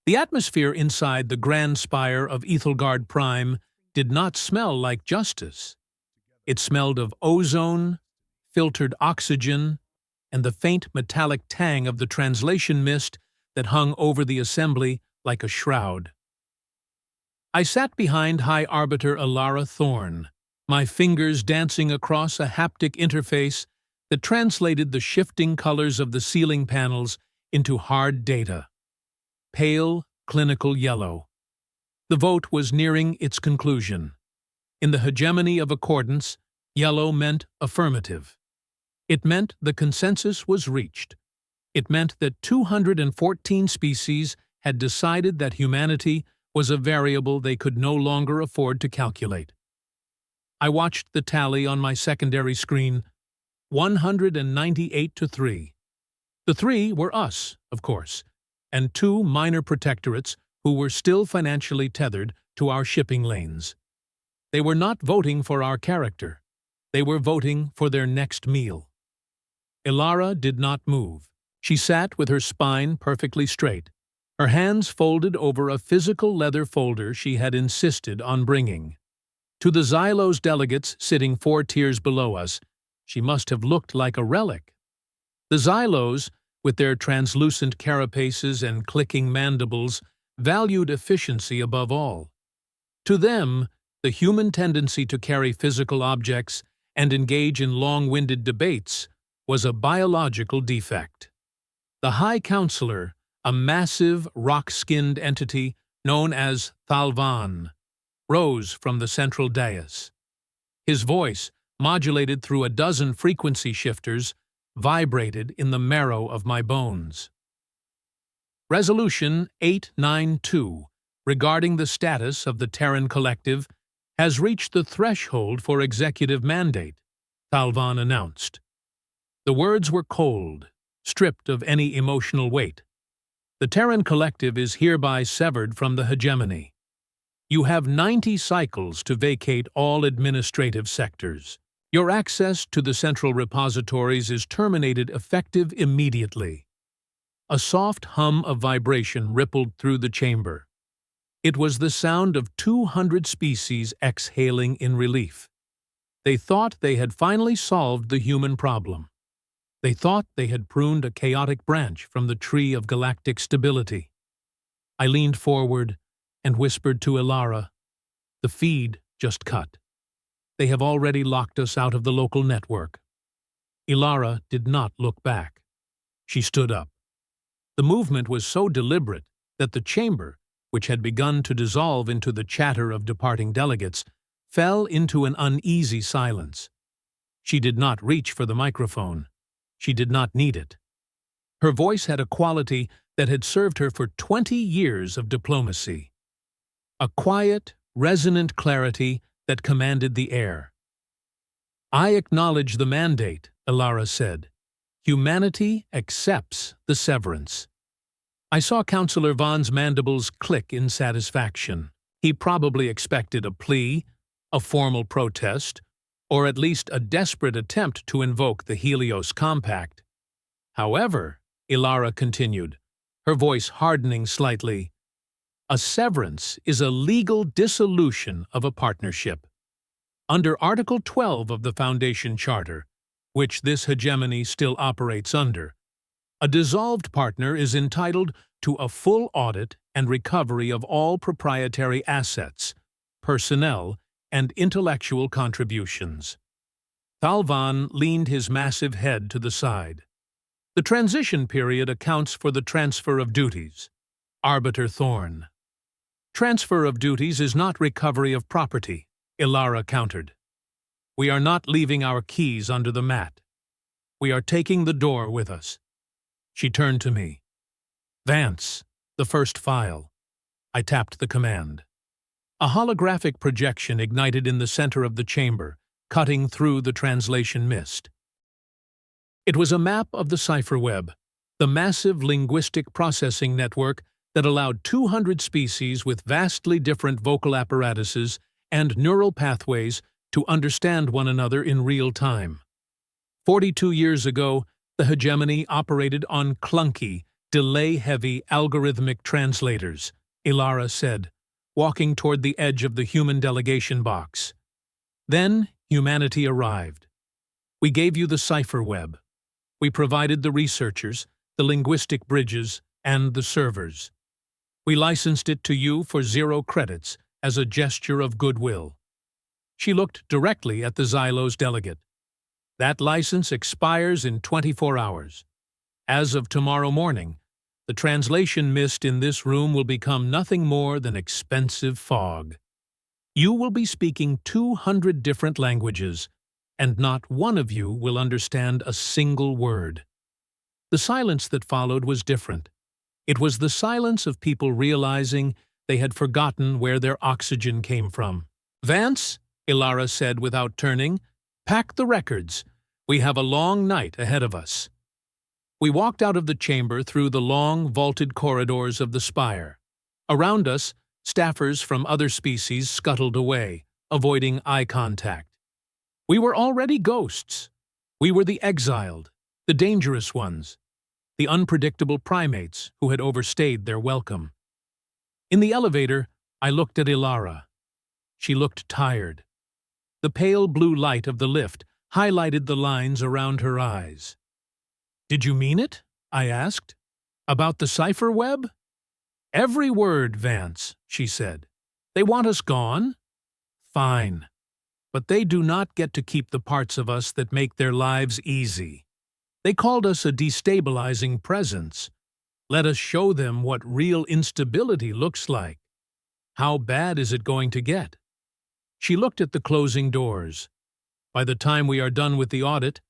The atmosphere inside the grand spire of Ethelgard Prime did not smell like justice. It smelled of ozone, filtered oxygen, and the faint metallic tang of the translation mist that hung over the assembly like a shroud. I sat behind High Arbiter Alara Thorne, my fingers dancing across a haptic interface that translated the shifting colors of the ceiling panels into hard data. Pale, clinical yellow. The vote was nearing its conclusion. In the hegemony of accordance, yellow meant affirmative. It meant the consensus was reached. It meant that 214 species had decided that humanity was a variable they could no longer afford to calculate. I watched the tally on my secondary screen, 198 to 3. The 3 were us, of course, and 2 minor protectorates who were still financially tethered to our shipping lanes. They were not voting for our character. They were voting for their next meal. Ilara did not move. She sat with her spine perfectly straight, her hands folded over a physical leather folder she had insisted on bringing. To the Xylos delegates sitting 4 tiers below us, she must have looked like a relic. The Xylos, with their translucent carapaces and clicking mandibles, valued efficiency above all. To them, the human tendency to carry physical objects and engage in long-winded debates was a biological defect. The High Counselor, a massive, rock-skinned entity known as Thalvan, rose from the central dais. His voice, modulated through a dozen frequency shifters, vibrated in the marrow of my bones. Resolution 892, regarding the status of the Terran Collective, has reached the threshold for executive mandate, Thalvan announced. The words were cold, stripped of any emotional weight. The Terran Collective is hereby severed from the hegemony. You have 90 cycles to vacate all administrative sectors. Your access to the central repositories is terminated effective immediately. A soft hum of vibration rippled through the chamber. It was the sound of 200 species exhaling in relief. They thought they had finally solved the human problem. They thought they had pruned a chaotic branch from the tree of galactic stability. I leaned forward and whispered to Ilara, "The feed just cut. They have already locked us out of the local network." Ilara did not look back. She stood up. The movement was so deliberate that the chamber, which had begun to dissolve into the chatter of departing delegates, fell into an uneasy silence. She did not reach for the microphone. She did not need it. Her voice had a quality that had served her for 20 years of diplomacy. A quiet, resonant clarity that commanded the air. "I acknowledge the mandate," Ilara said. "Humanity accepts the severance." I saw Counselor Vaughn's mandibles click in satisfaction. He probably expected a plea, a formal protest, or at least a desperate attempt to invoke the Helios Compact. "However," Ilara continued, her voice hardening slightly, "a severance is a legal dissolution of a partnership. Under Article 12 of the Foundation Charter, which this hegemony still operates under, a dissolved partner is entitled to a full audit and recovery of all proprietary assets, personnel, and intellectual contributions." Thalvan leaned his massive head to the side. "The transition period accounts for the transfer of duties." Arbiter Thorne. "Transfer of duties is not recovery of property," Ilara countered. "We are not leaving our keys under the mat. We are taking the door with us." She turned to me. "Vance, the first file." I tapped the command. A holographic projection ignited in the center of the chamber, cutting through the translation mist. It was a map of the cipher web, the massive linguistic processing network that allowed 200 species with vastly different vocal apparatuses and neural pathways to understand one another in real time. 42 years ago, the hegemony operated on clunky, delay-heavy algorithmic translators, Ilara said, walking toward the edge of the human delegation box. Then humanity arrived. We gave you the cipher web. We provided the researchers, the linguistic bridges, and the servers. We licensed it to you for 0 credits as a gesture of goodwill. She looked directly at the Xylos delegate. That license expires in 24 hours. As of tomorrow morning, the translation mist in this room will become nothing more than expensive fog. You will be speaking 200 different languages, and not one of you will understand a single word. The silence that followed was different. It was the silence of people realizing they had forgotten where their oxygen came from. "Vance," Ilara said without turning, "pack the records. We have a long night ahead of us." We walked out of the chamber through the long, vaulted corridors of the spire. Around us, staffers from other species scuttled away, avoiding eye contact. We were already ghosts. We were the exiled, the dangerous ones, the unpredictable primates who had overstayed their welcome. In the elevator, I looked at Ilara. She looked tired. The pale blue light of the lift highlighted the lines around her eyes. "Did you mean it?" I asked. "About the cipher web?" "Every word, Vance," she said. "They want us gone?" "Fine. But they do not get to keep the parts of us that make their lives easy. They called us a destabilizing presence. Let us show them what real instability looks like. How bad is it going to get?" She looked at the closing doors. "By the time we are done with the audit,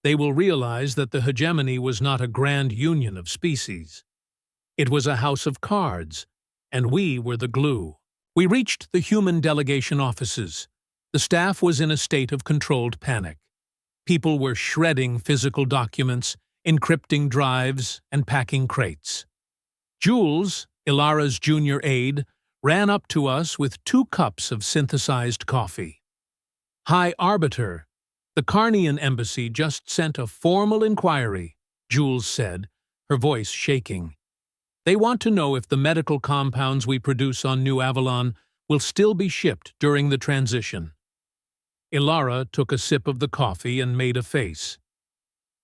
they will realize that the hegemony was not a grand union of species. It was a house of cards, and we were the glue." We reached the human delegation offices. The staff was in a state of controlled panic. People were shredding physical documents, encrypting drives, and packing crates. Jules, Ilara's junior aide, ran up to us with 2 cups of synthesized coffee. "High Arbiter, the Carnian embassy just sent a formal inquiry," Jules said, her voice shaking. "They want to know if the medical compounds we produce on New Avalon will still be shipped during the transition." Ilara took a sip of the coffee and made a face.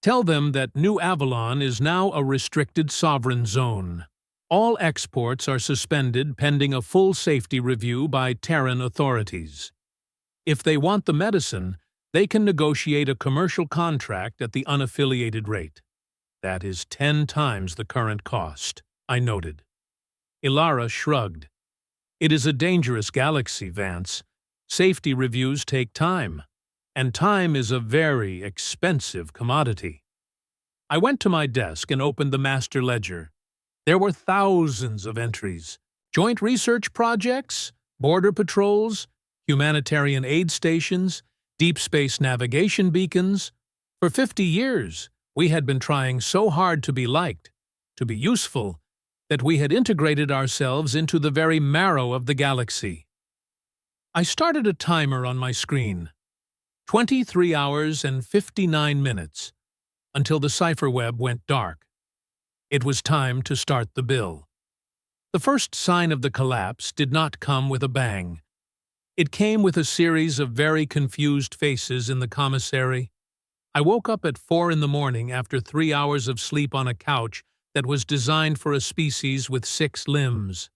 "Tell them that New Avalon is now a restricted sovereign zone. All exports are suspended pending a full safety review by Terran authorities. If they want the medicine, they can negotiate a commercial contract at the unaffiliated rate. That is 10 times the current cost," I noted. Ilara shrugged. "It is a dangerous galaxy, Vance. Safety reviews take time, and time is a very expensive commodity." I went to my desk and opened the master ledger. There were thousands of entries. Joint research projects, border patrols, humanitarian aid stations, deep space navigation beacons. For 50 years, we had been trying so hard to be liked, to be useful, that we had integrated ourselves into the very marrow of the galaxy. I started a timer on my screen. 23 hours and 59 minutes, until the cipher web went dark. It was time to start the bill. The first sign of the collapse did not come with a bang. It came with a series of very confused faces in the commissary. I woke up at 4 in the morning after 3 hours of sleep on a couch that was designed for a species with 6 limbs.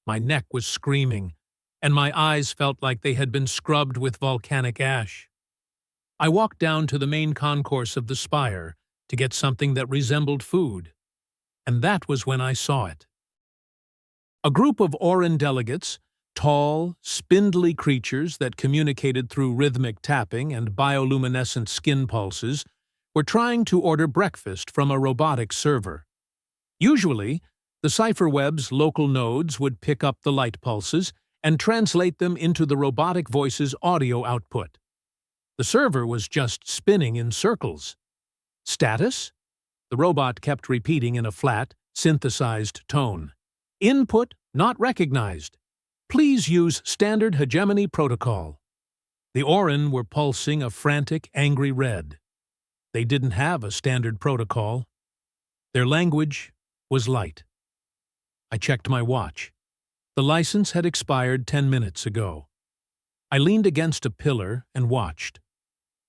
My neck was screaming, and my eyes felt like they had been scrubbed with volcanic ash. I walked down to the main concourse of the spire to get something that resembled food, and that was when I saw it. A group of Oran delegates, tall, spindly creatures that communicated through rhythmic tapping and bioluminescent skin pulses, were trying to order breakfast from a robotic server. Usually, the cipher web's local nodes would pick up the light pulses and translate them into the robotic voice's audio output. The server was just spinning in circles. "Status?" The robot kept repeating in a flat, synthesized tone. "Input not recognized. Please use standard hegemony protocol." The Oran were pulsing a frantic, angry red. They didn't have a standard protocol. Their language was light. I checked my watch. The license had expired 10 minutes ago. I leaned against a pillar and watched.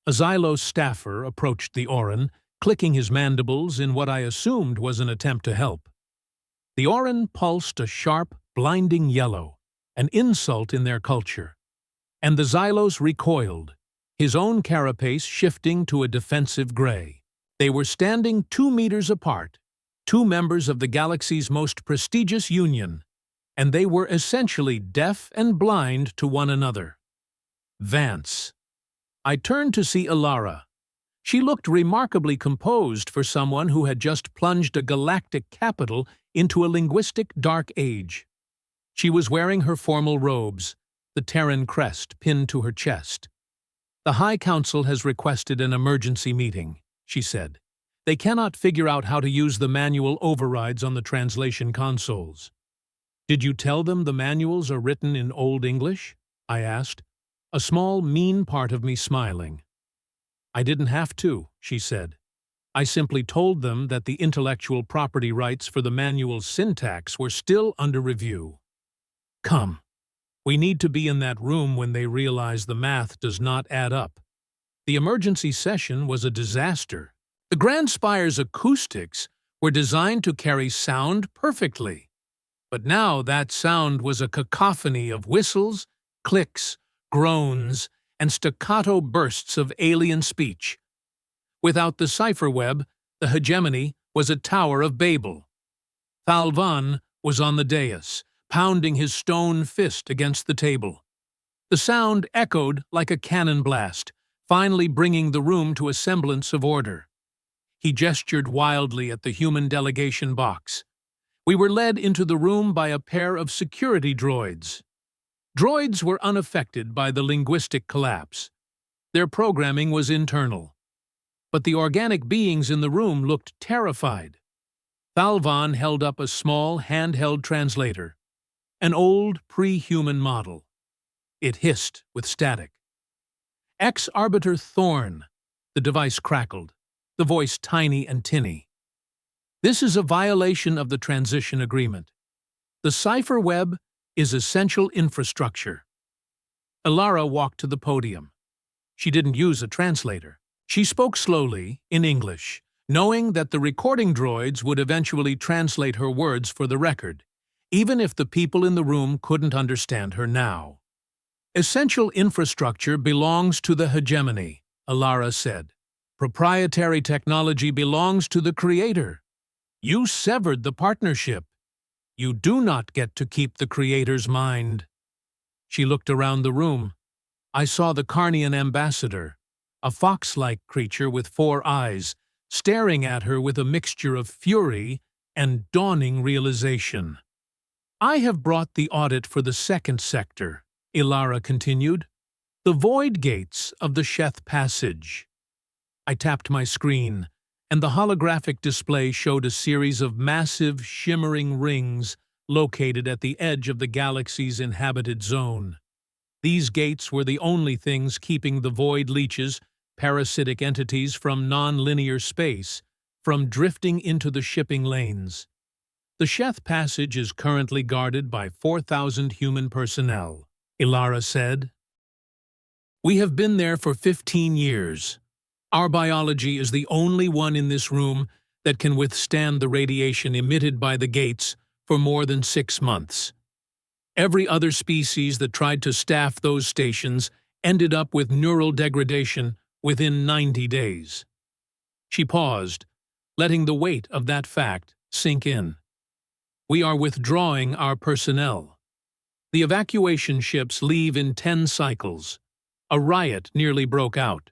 A Xylos staffer approached the Orin, clicking his mandibles in what I assumed was an attempt to help. The Orin pulsed a sharp, blinding yellow, an insult in their culture. And the Xylos recoiled, his own carapace shifting to a defensive gray. They were standing 2 meters apart, 2 members of the galaxy's most prestigious union, and they were essentially deaf and blind to one another. Vance. I turned to see Ilara. She looked remarkably composed for someone who had just plunged a galactic capital into a linguistic dark age. She was wearing her formal robes, the Terran crest pinned to her chest. "The High Council has requested an emergency meeting," she said. "They cannot figure out how to use the manual overrides on the translation consoles." "Did you tell them the manuals are written in Old English?" I asked, a small, mean part of me smiling. "I didn't have to," she said. "I simply told them that the intellectual property rights for the manual's syntax were still under review. Come. We need to be in that room when they realize the math does not add up." The emergency session was a disaster. The Grand Spire's acoustics were designed to carry sound perfectly. But now that sound was a cacophony of whistles, clicks, groans, and staccato bursts of alien speech. Without the cipher web, the hegemony was a Tower of Babel. Thalvan was on the dais, pounding his stone fist against the table. The sound echoed like a cannon blast, finally bringing the room to a semblance of order. He gestured wildly at the human delegation box. We were led into the room by a pair of security droids. Droids were unaffected by the linguistic collapse. Their programming was internal. But the organic beings in the room looked terrified. Thalvan held up a small, handheld translator, an old, pre-human model. It hissed with static. "Ex-Arbiter Thorn," the device crackled, the voice tiny and tinny. "This is a violation of the transition agreement. The cipher web is essential infrastructure." Ilara walked to the podium. She didn't use a translator. She spoke slowly, in English, knowing that the recording droids would eventually translate her words for the record, even if the people in the room couldn't understand her now. "Essential infrastructure belongs to the hegemony," Ilara said. "Proprietary technology belongs to the Creator. You severed the partnership. You do not get to keep the Creator's mind." She looked around the room. I saw the Carnian ambassador, a fox-like creature with 4 eyes, staring at her with a mixture of fury and dawning realization. "I have brought the audit for the second sector," Ilara continued. "The void gates of the Sheth Passage." I tapped my screen, and the holographic display showed a series of massive, shimmering rings located at the edge of the galaxy's inhabited zone. These gates were the only things keeping the void leeches, parasitic entities from non-linear space, from drifting into the shipping lanes. "The Sheth Passage is currently guarded by 4,000 human personnel," Ilara said. "We have been there for 15 years. Our biology is the only one in this room that can withstand the radiation emitted by the gates for more than 6 months. Every other species that tried to staff those stations ended up with neural degradation within 90 days. She paused, letting the weight of that fact sink in. "We are withdrawing our personnel. The evacuation ships leave in 10 cycles. A riot nearly broke out.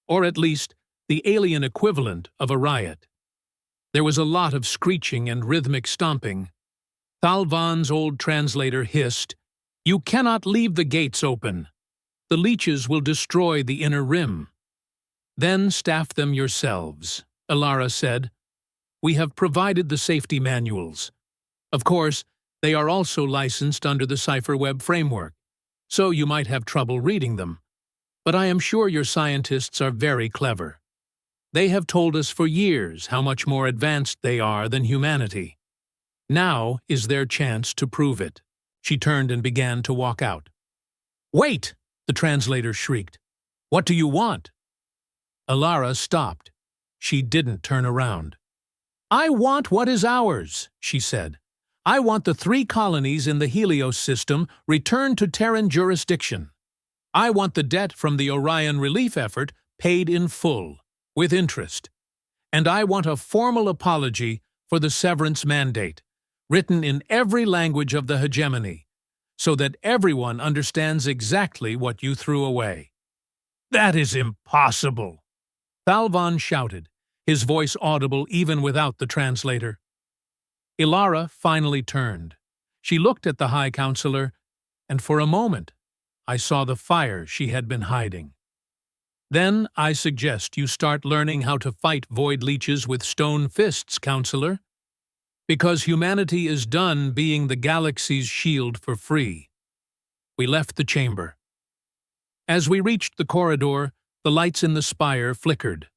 Or at least, the alien equivalent of a riot. There was a lot of screeching and rhythmic stomping. Thalvan's old translator hissed, 'You cannot leave the gates open. The leeches will destroy the inner rim.' 'Then staff them yourselves,' Ilara said. 'We have provided the safety manuals. Of course, they are also licensed under the cipher web framework, so you might have trouble reading them. But I am sure your scientists are very clever. They have told us for years how much more advanced they are than humanity. Now is their chance to prove it." She turned and began to walk out. "Wait!" the translator shrieked. "What do you want?" Alara stopped. She didn't turn around. "I want what is ours," she said. "I want the 3 colonies in the Helios system returned to Terran jurisdiction. I want the debt from the Orion relief effort paid in full, with interest. And I want a formal apology for the severance mandate, written in every language of the hegemony, so that everyone understands exactly what you threw away." "That is impossible!" Thalvan shouted, his voice audible even without the translator. Ilara finally turned. She looked at the High Counselor, and for a moment I saw the fire she had been hiding. "Then I suggest you start learning how to fight void leeches with stone fists, Counselor, because humanity is done being the galaxy's shield for free." We left the chamber. As we reached the corridor, the lights in the spire flickered.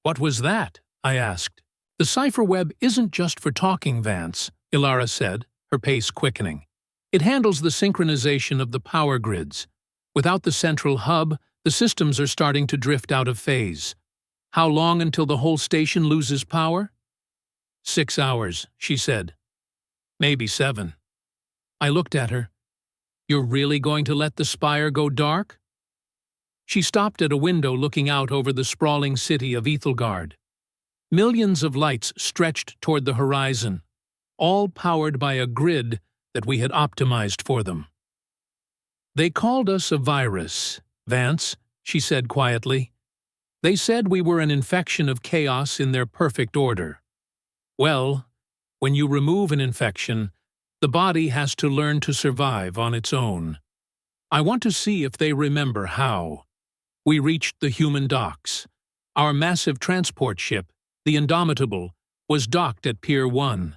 "What was that?" I asked. "The cipher web isn't just for talking, Vance," Ilara said, her pace quickening. "It handles the synchronization of the power grids. Without the central hub, the systems are starting to drift out of phase. How long until the whole station loses power?" 6 hours, she said. "Maybe 7. I looked at her. "You're really going to let the spire go dark?" She stopped at a window looking out over the sprawling city of Ethelgard. Millions of lights stretched toward the horizon, all powered by a grid that we had optimized for them. "They called us a virus, Vance," she said quietly. "They said we were an infection of chaos in their perfect order. Well, when you remove an infection, the body has to learn to survive on its own. I want to see if they remember how." We reached the human docks. Our massive transport ship, the Indomitable, was docked at Pier 1.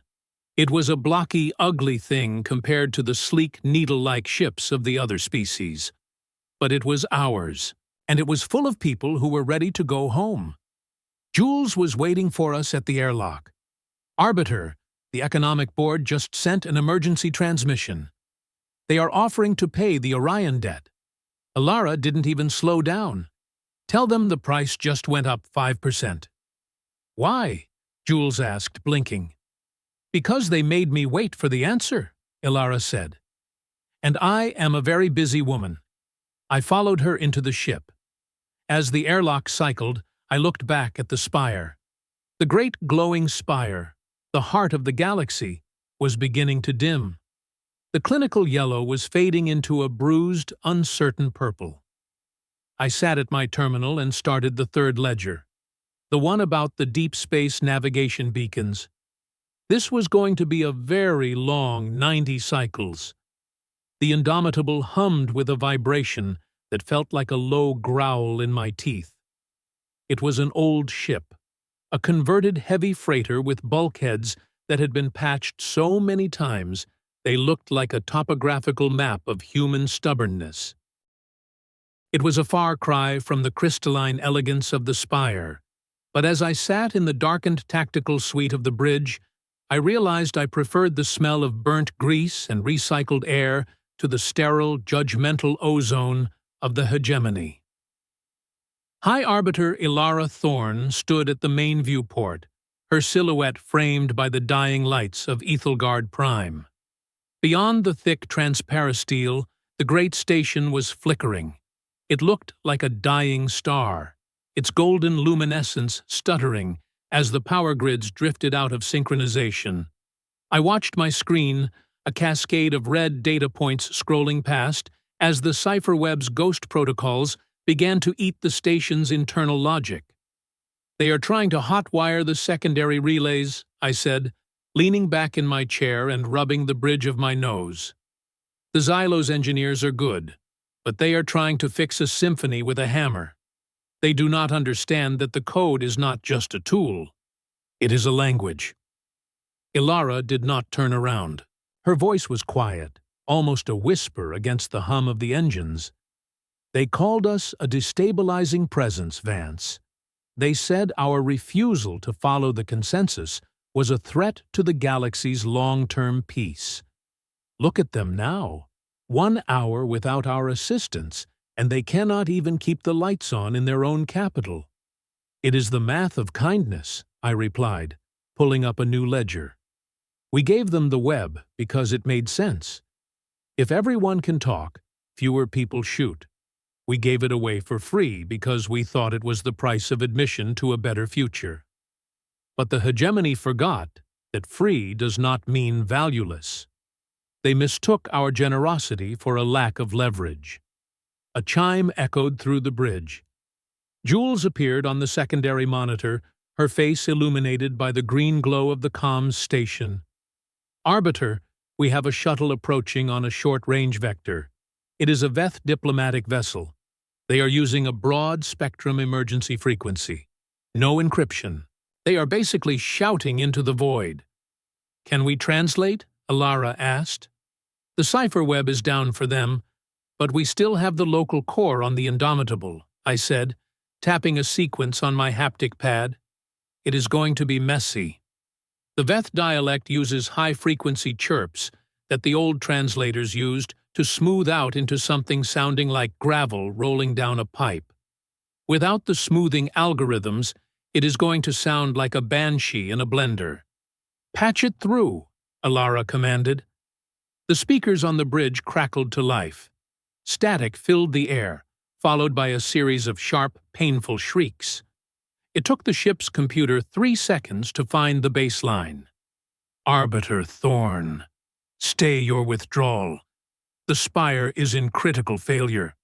It was a blocky, ugly thing compared to the sleek, needle-like ships of the other species. But it was ours, and it was full of people who were ready to go home. Jules was waiting for us at the airlock. Arbiter, the Economic Board, just sent an emergency transmission. They are offering to pay the Orion debt. Alara didn't even slow down. "Tell them the price just went up 5%. "Why?" Jules asked, blinking. "Because they made me wait for the answer," Ilara said. "And I am a very busy woman." I followed her into the ship. As the airlock cycled, I looked back at the spire. The great glowing spire, the heart of the galaxy, was beginning to dim. The clinical yellow was fading into a bruised, uncertain purple. I sat at my terminal and started the 3rd ledger, the one about the deep space navigation beacons. This was going to be a very long 90 cycles. The Indomitable hummed with a vibration that felt like a low growl in my teeth. It was an old ship, a converted heavy freighter with bulkheads that had been patched so many times they looked like a topographical map of human stubbornness. It was a far cry from the crystalline elegance of the spire, but as I sat in the darkened tactical suite of the bridge, I realized I preferred the smell of burnt grease and recycled air to the sterile, judgmental ozone of the hegemony. High Arbiter Ilara Thorne stood at the main viewport, her silhouette framed by the dying lights of Ethelgard Prime. Beyond the thick transparasteel, the great station was flickering. It looked like a dying star, its golden luminescence stuttering as the power grids drifted out of synchronization. I watched my screen, a cascade of red data points scrolling past, as the cipher web's ghost protocols began to eat the station's internal logic. "They are trying to hotwire the secondary relays," I said, leaning back in my chair and rubbing the bridge of my nose. "The Xylos engineers are good, but they are trying to fix a symphony with a hammer. They do not understand that the code is not just a tool. It is a language." Ilara did not turn around. Her voice was quiet, almost a whisper against the hum of the engines. "They called us a destabilizing presence, Vance. They said our refusal to follow the consensus was a threat to the galaxy's long-term peace. Look at them now. 1 hour without our assistance, and they cannot even keep the lights on in their own capital. It is the math of kindness, I replied, pulling up a new ledger. We gave them the web because it made sense. If everyone can talk, fewer people shoot. We gave it away for free because we thought it was the price of admission to a better future. But the hegemony forgot that free does not mean valueless. They mistook our generosity for a lack of leverage. A chime echoed through the bridge. Jules appeared on the secondary monitor, her face illuminated by the green glow of the comms station. Arbiter, we have a shuttle approaching on a short-range vector. It is a Veth diplomatic vessel. They are using a broad-spectrum emergency frequency. No encryption. They are basically shouting into the void. Can we translate? Alara asked. The cipher web is down for them, but we still have the local core on the Indomitable, I said, tapping a sequence on my haptic pad. It is going to be messy. The Veth dialect uses high-frequency chirps that the old translators used to smooth out into something sounding like gravel rolling down a pipe. Without the smoothing algorithms, it is going to sound like a banshee in a blender. Patch it through, Alara commanded. The speakers on the bridge crackled to life. Static filled the air, followed by a series of sharp, painful shrieks. It took the ship's computer 3 seconds to find the baseline. Arbiter Thorn, stay your withdrawal. The spire is in critical failure.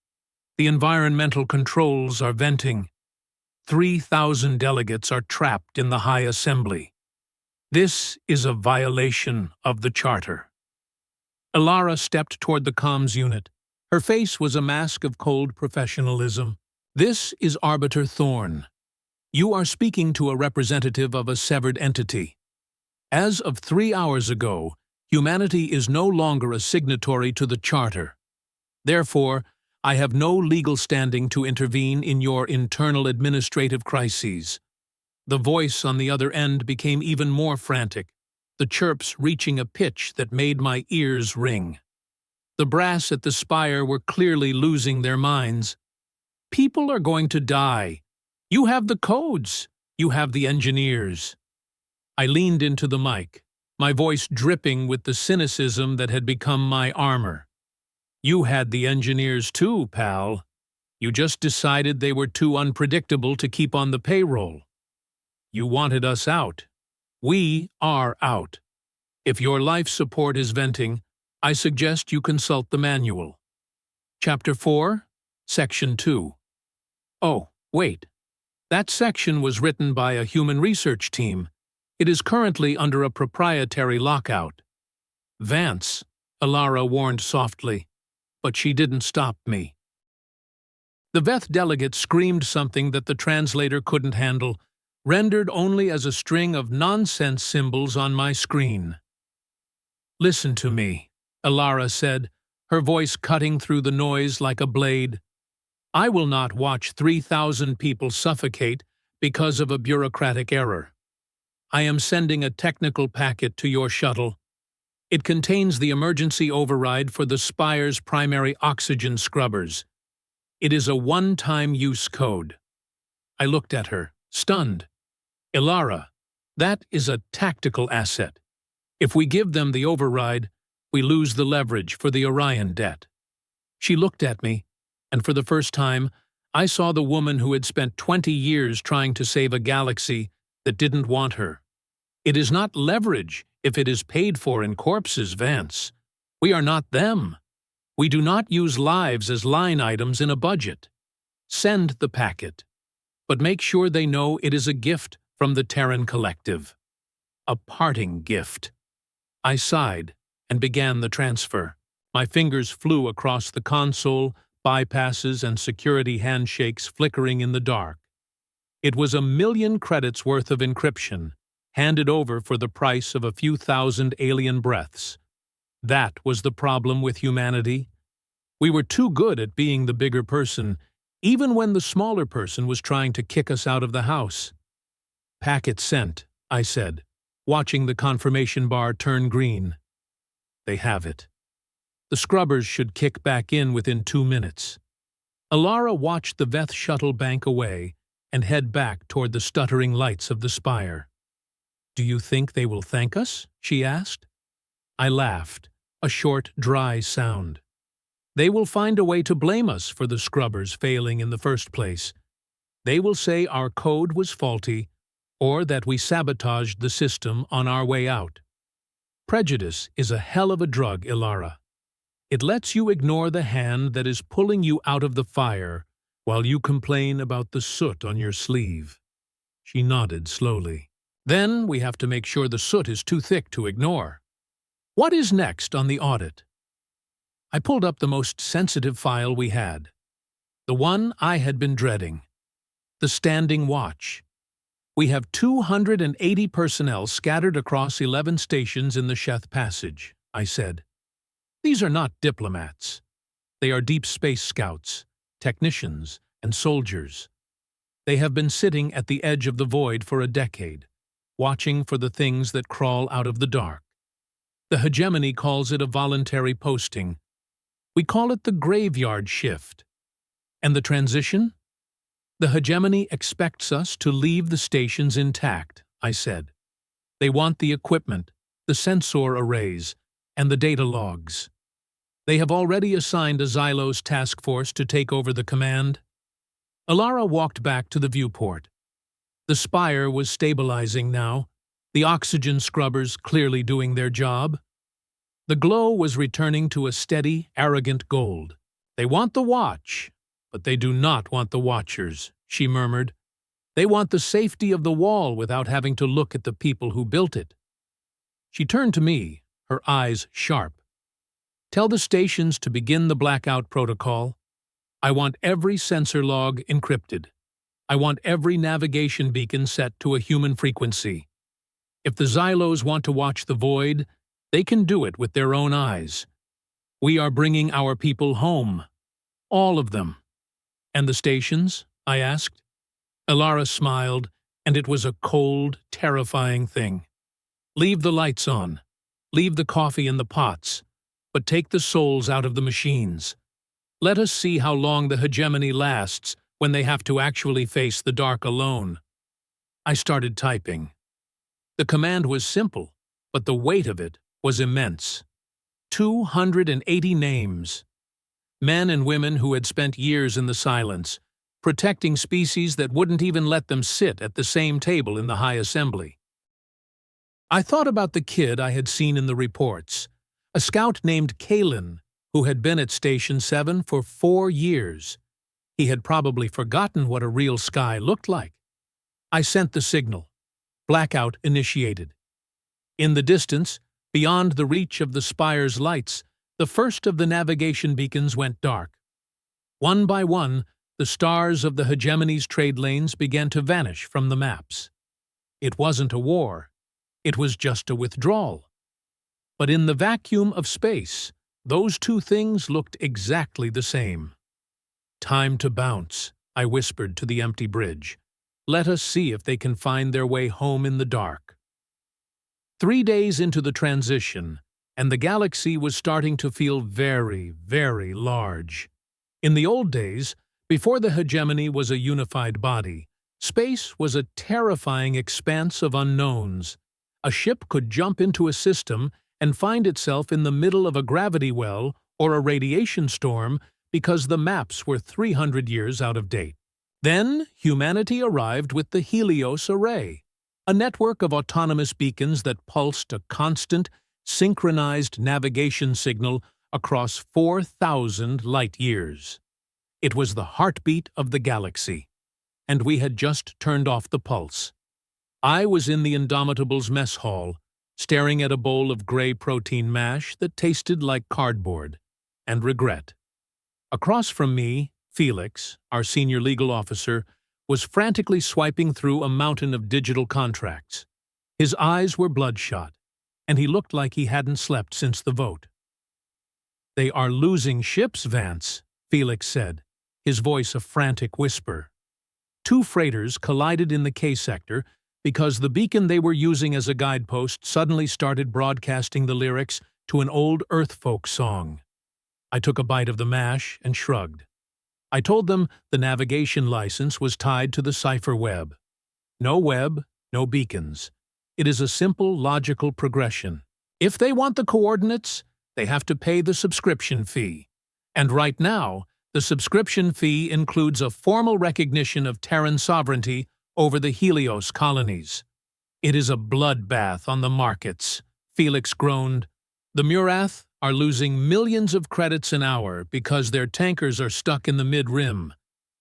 The environmental controls are venting. 3,000 delegates are trapped in the High Assembly. This is a violation of the Charter. Alara stepped toward the comms unit. Her face was a mask of cold professionalism. This is Arbiter Thorn. You are speaking to a representative of a severed entity. As of 3 hours ago, humanity is no longer a signatory to the Charter. Therefore, I have no legal standing to intervene in your internal administrative crises. The voice on the other end became even more frantic, the chirps reaching a pitch that made my ears ring. The brass at the spire were clearly losing their minds. People are going to die. You have the codes. You have the engineers. I leaned into the mic, my voice dripping with the cynicism that had become my armor. You had the engineers too, pal. You just decided they were too unpredictable to keep on the payroll. You wanted us out. We are out. If your life support is venting, I suggest you consult the manual. Chapter 4, Section 2. Oh, wait. That section was written by a human research team. It is currently under a proprietary lockout. Vance, Alara warned softly, but she didn't stop me. The Veth delegate screamed something that the translator couldn't handle, rendered only as a string of nonsense symbols on my screen. Listen to me, Alara said, her voice cutting through the noise like a blade. I will not watch 3,000 people suffocate because of a bureaucratic error. I am sending a technical packet to your shuttle. It contains the emergency override for the Spire's primary oxygen scrubbers. It is a one-time use code. I looked at her, stunned. Alara, that is a tactical asset. If we give them the override, we lose the leverage for the Orion debt. She looked at me, and for the first time, I saw the woman who had spent 20 years trying to save a galaxy that didn't want her. It is not leverage if it is paid for in corpses, Vance. We are not them. We do not use lives as line items in a budget. Send the packet, but make sure they know it is a gift from the Terran Collective. A parting gift. I sighed and began the transfer. My fingers flew across the console, bypasses and security handshakes flickering in the dark. It was 1,000,000 credits worth of encryption, handed over for the price of a few thousand alien breaths. That was the problem with humanity. We were too good at being the bigger person, even when the smaller person was trying to kick us out of the house. "Packet sent," I said, watching the confirmation bar turn green. They have it. The scrubbers should kick back in within 2 minutes. Alara watched the Veth shuttle bank away and head back toward the stuttering lights of the spire. "Do you think they will thank us?" she asked. I laughed, a short, dry sound. "They will find a way to blame us for the scrubbers failing in the first place. They will say our code was faulty or that we sabotaged the system on our way out. Prejudice is a hell of a drug, Ilara. It lets you ignore the hand that is pulling you out of the fire while you complain about the soot on your sleeve." She nodded slowly. "Then we have to make sure the soot is too thick to ignore. What is next on the audit?" I pulled up the most sensitive file we had. The one I had been dreading. The standing watch. "We have 280 personnel scattered across 11 stations in the Sheth Passage," I said. "These are not diplomats. They are deep space scouts, technicians, and soldiers. They have been sitting at the edge of the void for a decade, watching for the things that crawl out of the dark. The hegemony calls it a voluntary posting. We call it the graveyard shift. And the transition? The hegemony expects us to leave the stations intact," I said. "They want the equipment, the sensor arrays, and the data logs. They have already assigned a Xylos task force to take over the command." Alara walked back to the viewport. The spire was stabilizing now, the oxygen scrubbers clearly doing their job. The glow was returning to a steady, arrogant gold. "They want the watch, but they do not want the watchers," she murmured. "They want the safety of the wall without having to look at the people who built it." She turned to me, her eyes sharp. "Tell the stations to begin the blackout protocol. I want every sensor log encrypted. I want every navigation beacon set to a human frequency. If the Xylos want to watch the void, they can do it with their own eyes. We are bringing our people home. All of them." "And the stations?" I asked. Alara smiled, and it was a cold, terrifying thing. "Leave the lights on. Leave the coffee in the pots. But take the souls out of the machines. Let us see how long the hegemony lasts when they have to actually face the dark alone." I started typing. The command was simple, but the weight of it was immense. 280 names. Men and women who had spent years in the silence, protecting species that wouldn't even let them sit at the same table in the High Assembly. I thought about the kid I had seen in the reports, a scout named Kalen, who had been at Station 7 for 4 years. He had probably forgotten what a real sky looked like. I sent the signal. Blackout initiated. In the distance, beyond the reach of the spire's lights, the first of the navigation beacons went dark. One by one, the stars of the hegemony's trade lanes began to vanish from the maps. It wasn't a war. It was just a withdrawal. But in the vacuum of space, those two things looked exactly the same. "Time to bounce," I whispered to the empty bridge. "Let us see if they can find their way home in the dark." 3 days into the transition, and the galaxy was starting to feel very, very large. In the old days, before the hegemony was a unified body, space was a terrifying expanse of unknowns. A ship could jump into a system and find itself in the middle of a gravity well or a radiation storm because the maps were 300 years out of date. Then humanity arrived with the Helios Array, a network of autonomous beacons that pulsed a constant, synchronized navigation signal across 4,000 light-years. It was the heartbeat of the galaxy, and we had just turned off the pulse. I was in the Indomitable's mess hall, staring at a bowl of gray protein mash that tasted like cardboard and regret. Across from me, Felix, our senior legal officer, was frantically swiping through a mountain of digital contracts. His eyes were bloodshot, and he looked like he hadn't slept since the vote. "They are losing ships, Vance," Felix said. his voice a frantic whisper. Two freighters collided in the K sector because the beacon they were using as a guidepost suddenly started broadcasting the lyrics to an old Earth folk song. I took a bite of the mash and shrugged. I told them the navigation license was tied to the cipher web. No web, no beacons. It is a simple, logical progression. If they want the coordinates, they have to pay the subscription fee. And right now, the subscription fee includes a formal recognition of Terran sovereignty over the Helios colonies. It is a bloodbath on the markets, Felix groaned. The Murath are losing millions of credits an hour because their tankers are stuck in the mid-rim.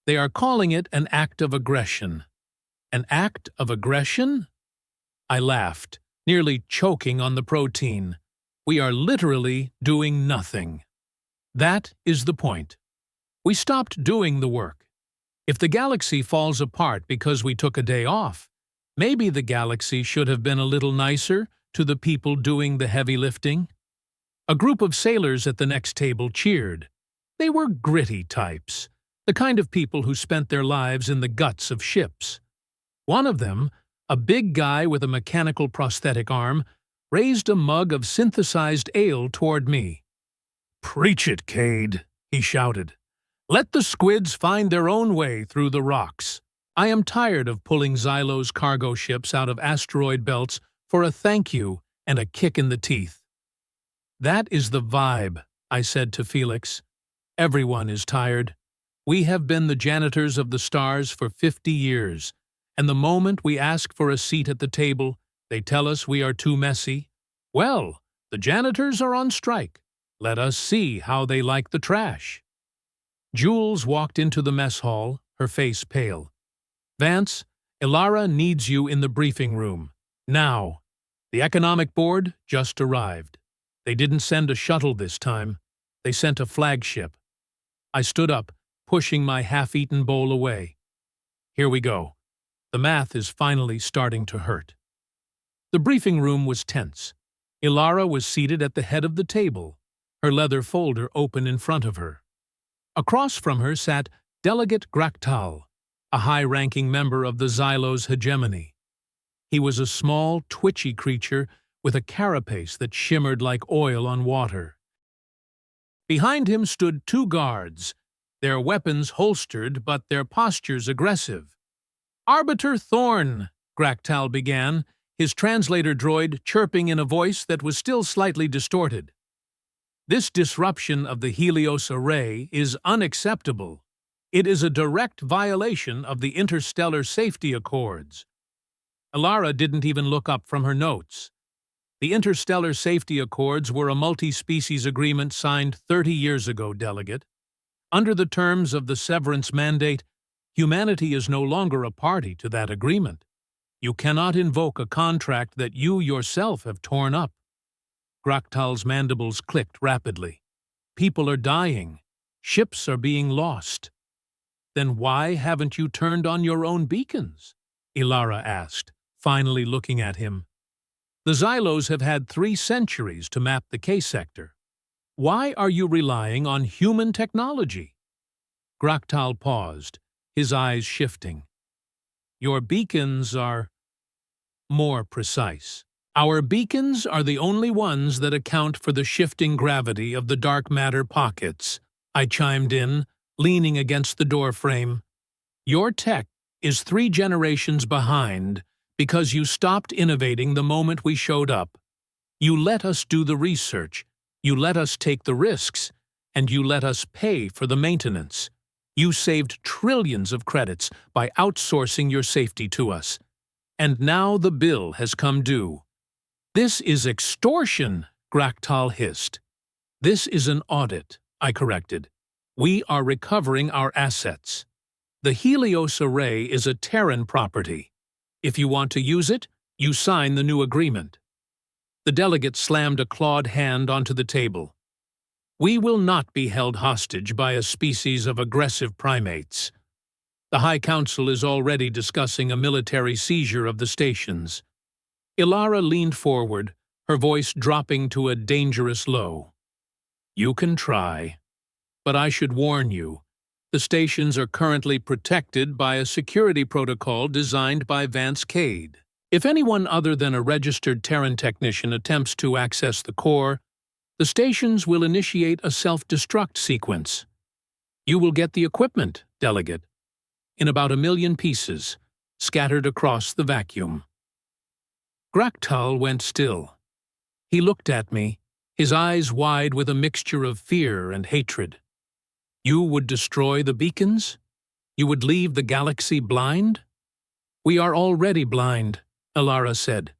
They are calling it an act of aggression. An act of aggression? I laughed, nearly choking on the protein. We are literally doing nothing. That is the point. We stopped doing the work. If the galaxy falls apart because we took a day off, maybe the galaxy should have been a little nicer to the people doing the heavy lifting. A group of sailors at the next table cheered. They were gritty types, the kind of people who spent their lives in the guts of ships. One of them, a big guy with a mechanical prosthetic arm, raised a mug of synthesized ale toward me. "Preach it, Cade," he shouted. "Let the squids find their own way through the rocks. I am tired of pulling Xylo's cargo ships out of asteroid belts for a thank you and a kick in the teeth." "That is the vibe," I said to Felix. "Everyone is tired. We have been the janitors of the stars for 50 years, and the moment we ask for a seat at the table, they tell us we are too messy. Well, the janitors are on strike. Let us see how they like the trash." Jules walked into the mess hall, her face pale. "Vance, Ilara needs you in the briefing room. Now." The Economic Board just arrived. They didn't send a shuttle this time. They sent a flagship. I stood up, pushing my half-eaten bowl away. Here we go. The math is finally starting to hurt. The briefing room was tense. Ilara was seated at the head of the table, her leather folder open in front of her. Across from her sat Delegate Graktal, a high-ranking member of the Xylo's hegemony. He was a small, twitchy creature with a carapace that shimmered like oil on water. Behind him stood two guards, their weapons holstered but their postures aggressive. "Arbiter Thorn," Graktal began, his translator droid chirping in a voice that was still slightly distorted. "This disruption of the Helios array is unacceptable. It is a direct violation of the Interstellar Safety Accords." Ilara didn't even look up from her notes. The Interstellar Safety Accords were a multi-species agreement signed 30 years ago, Delegate. Under the terms of the Severance Mandate, humanity is no longer a party to that agreement. You cannot invoke a contract that you yourself have torn up. Graktal's mandibles clicked rapidly. People are dying. Ships are being lost. "Then why haven't you turned on your own beacons?" Ilara asked, finally looking at him. "The Xylos have had 3 centuries to map the K-sector. Why are you relying on human technology?" Graktal paused, his eyes shifting. "Your beacons are more precise. Our beacons are the only ones that account for the shifting gravity of the dark matter pockets," I chimed in, leaning against the doorframe. "Your tech is 3 generations behind because you stopped innovating the moment we showed up. You let us do the research, you let us take the risks, and you let us pay for the maintenance. You saved trillions of credits by outsourcing your safety to us. And now the bill has come due." "This is extortion," Graktal hissed. "This is an audit," I corrected. "We are recovering our assets. The Helios array is a Terran property. If you want to use it, you sign the new agreement." The delegate slammed a clawed hand onto the table. "We will not be held hostage by a species of aggressive primates. The High Council is already discussing a military seizure of the stations." Ilara leaned forward, her voice dropping to a dangerous low. "You can try, but I should warn you, The stations are currently protected by a security protocol designed by Vance Cade. If anyone other than a registered Terran technician attempts to access the core, the stations will initiate a self-destruct sequence. You will get the equipment, Delegate, in about 1 million pieces, scattered across the vacuum. Graktal went still. He looked at me, his eyes wide with a mixture of fear and hatred. You would destroy the beacons? You would leave the galaxy blind? We are already blind, Alara said.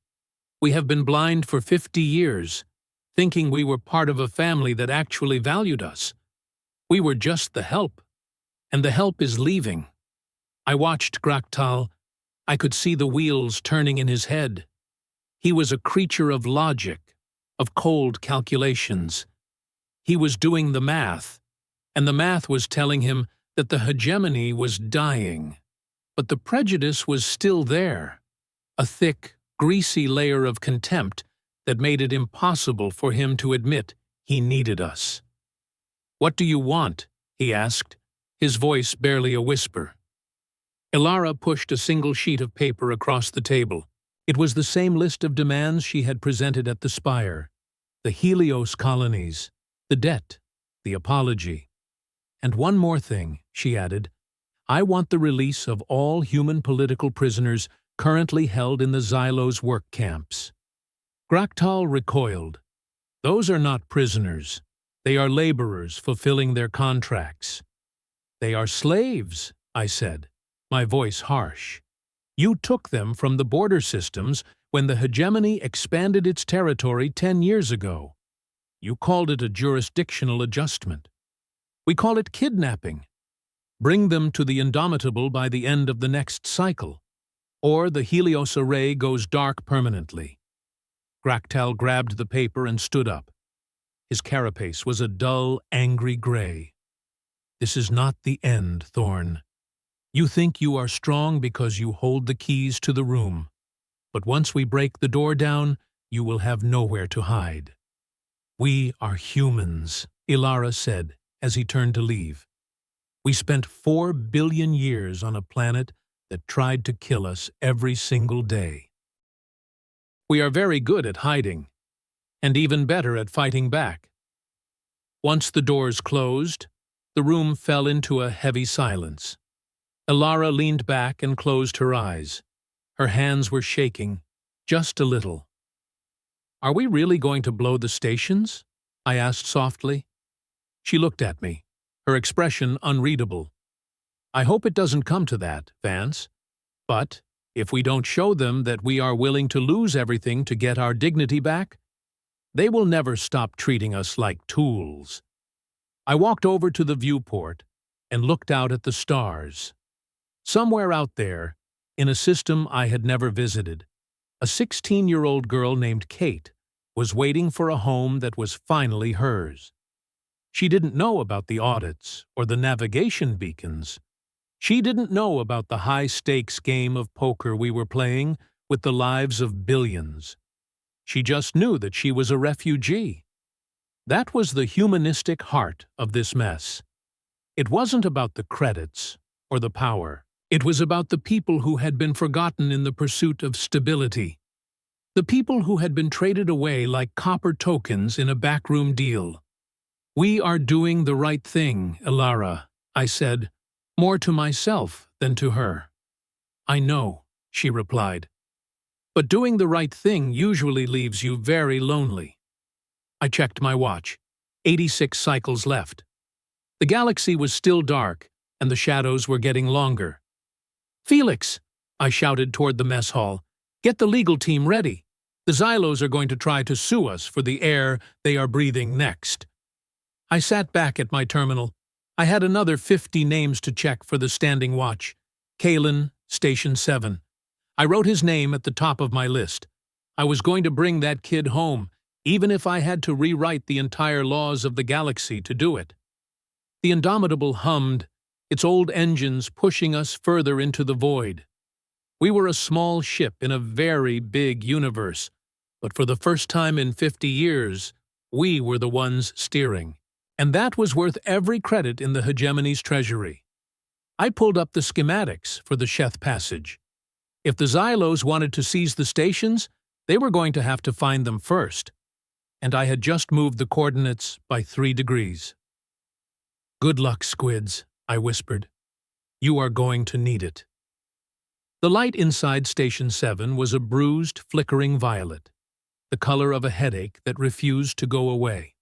We have been blind for 50 years, thinking we were part of a family that actually valued us. We were just the help, and the help is leaving. I watched Graktal. I could see the wheels turning in his head. He was a creature of logic, of cold calculations. He was doing the math, and the math was telling him that the hegemony was dying. But the prejudice was still there, a thick, greasy layer of contempt that made it impossible for him to admit he needed us. "What do you want?" he asked, his voice barely a whisper. Ilara pushed a single sheet of paper across the table. It was the same list of demands she had presented at the Spire: the Helios colonies, the debt, the apology. And one more thing, she added. I want the release of all human political prisoners currently held in the Xylos work camps. Graktal recoiled. Those are not prisoners. They are laborers fulfilling their contracts. They are slaves, I said, my voice harsh. You took them from the border systems when the hegemony expanded its territory 10 years ago. You called it a jurisdictional adjustment. We call it kidnapping. Bring them to the Indomitable by the end of the next cycle, or the Helios array goes dark permanently. Graktal grabbed the paper and stood up. His carapace was a dull, angry gray. This is not the end, Thorn. You think you are strong because you hold the keys to the room. But once we break the door down, you will have nowhere to hide. We are humans, Ilara said as he turned to leave. We spent 4 billion years on a planet that tried to kill us every single day. We are very good at hiding, and even better at fighting back. Once the doors closed, the room fell into a heavy silence. Ilara leaned back and closed her eyes. Her hands were shaking, just a little. Are we really going to blow the stations? I asked softly. She looked at me, her expression unreadable. I hope it doesn't come to that, Vance. But if we don't show them that we are willing to lose everything to get our dignity back, they will never stop treating us like tools. I walked over to the viewport and looked out at the stars. Somewhere out there, in a system I had never visited, a 16-year-old girl named Kate was waiting for a home that was finally hers. She didn't know about the audits or the navigation beacons. She didn't know about the high-stakes game of poker we were playing with the lives of billions. She just knew that she was a refugee. That was the humanistic heart of this mess. It wasn't about the credits or the power. It was about the people who had been forgotten in the pursuit of stability. The people who had been traded away like copper tokens in a backroom deal. We are doing the right thing, Ilara, I said, more to myself than to her. I know, she replied. But doing the right thing usually leaves you very lonely. I checked my watch. 86 cycles left. The galaxy was still dark, and the shadows were getting longer. Felix, I shouted toward the mess hall, get the legal team ready. The Xylos are going to try to sue us for the air they are breathing next. I sat back at my terminal. I had another 50 names to check for the standing watch. Kalen, Station 7. I wrote his name at the top of my list. I was going to bring that kid home, even if I had to rewrite the entire laws of the galaxy to do it. The Indomitable hummed, its old engines pushing us further into the void. We were a small ship in a very big universe, but for the first time in 50 years, we were the ones steering. And that was worth every credit in the hegemony's treasury. I pulled up the schematics for the Sheth passage. If the Xylos wanted to seize the stations, they were going to have to find them first, and I had just moved the coordinates by 3 degrees. "Good luck, squids," I whispered. "You are going to need it." The light inside Station 7 was a bruised, flickering violet, the color of a headache that refused to go away.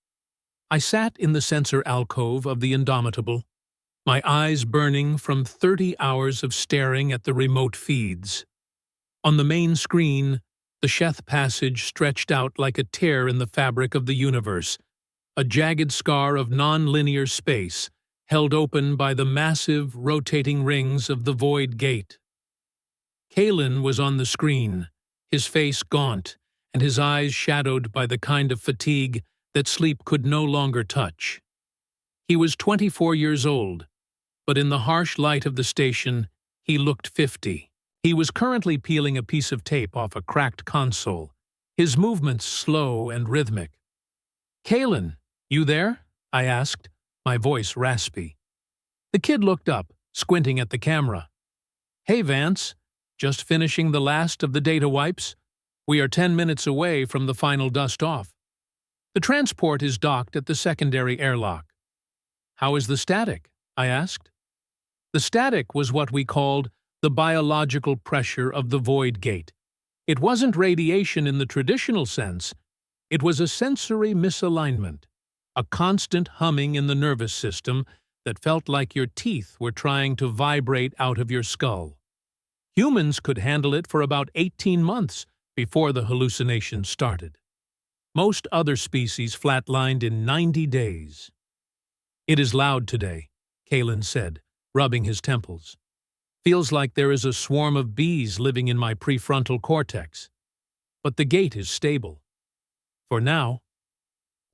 I sat in the sensor alcove of the Indomitable, my eyes burning from 30 hours of staring at the remote feeds. On the main screen, the Sheth passage stretched out like a tear in the fabric of the universe, a jagged scar of non-linear space held open by the massive, rotating rings of the Void Gate. Kalen was on the screen, his face gaunt, and his eyes shadowed by the kind of fatigue that sleep could no longer touch. He was 24 years old, but in the harsh light of the station, he looked 50. He was currently peeling a piece of tape off a cracked console, his movements slow and rhythmic. "Kalen, you there?" I asked, my voice raspy. The kid looked up, squinting at the camera. "Hey, Vance. Just finishing the last of the data wipes. We are 10 minutes away from the final dust-off. The transport is docked at the secondary airlock." "How is the static?" I asked. The static was what we called the biological pressure of the Void Gate. It wasn't radiation in the traditional sense. It was a sensory misalignment, a constant humming in the nervous system that felt like your teeth were trying to vibrate out of your skull. Humans could handle it for about 18 months before the hallucinations started. Most other species flatlined in 90 days. "It is loud today," Kalen said, rubbing his temples. "Feels like there is a swarm of bees living in my prefrontal cortex. But the gate is stable. For now."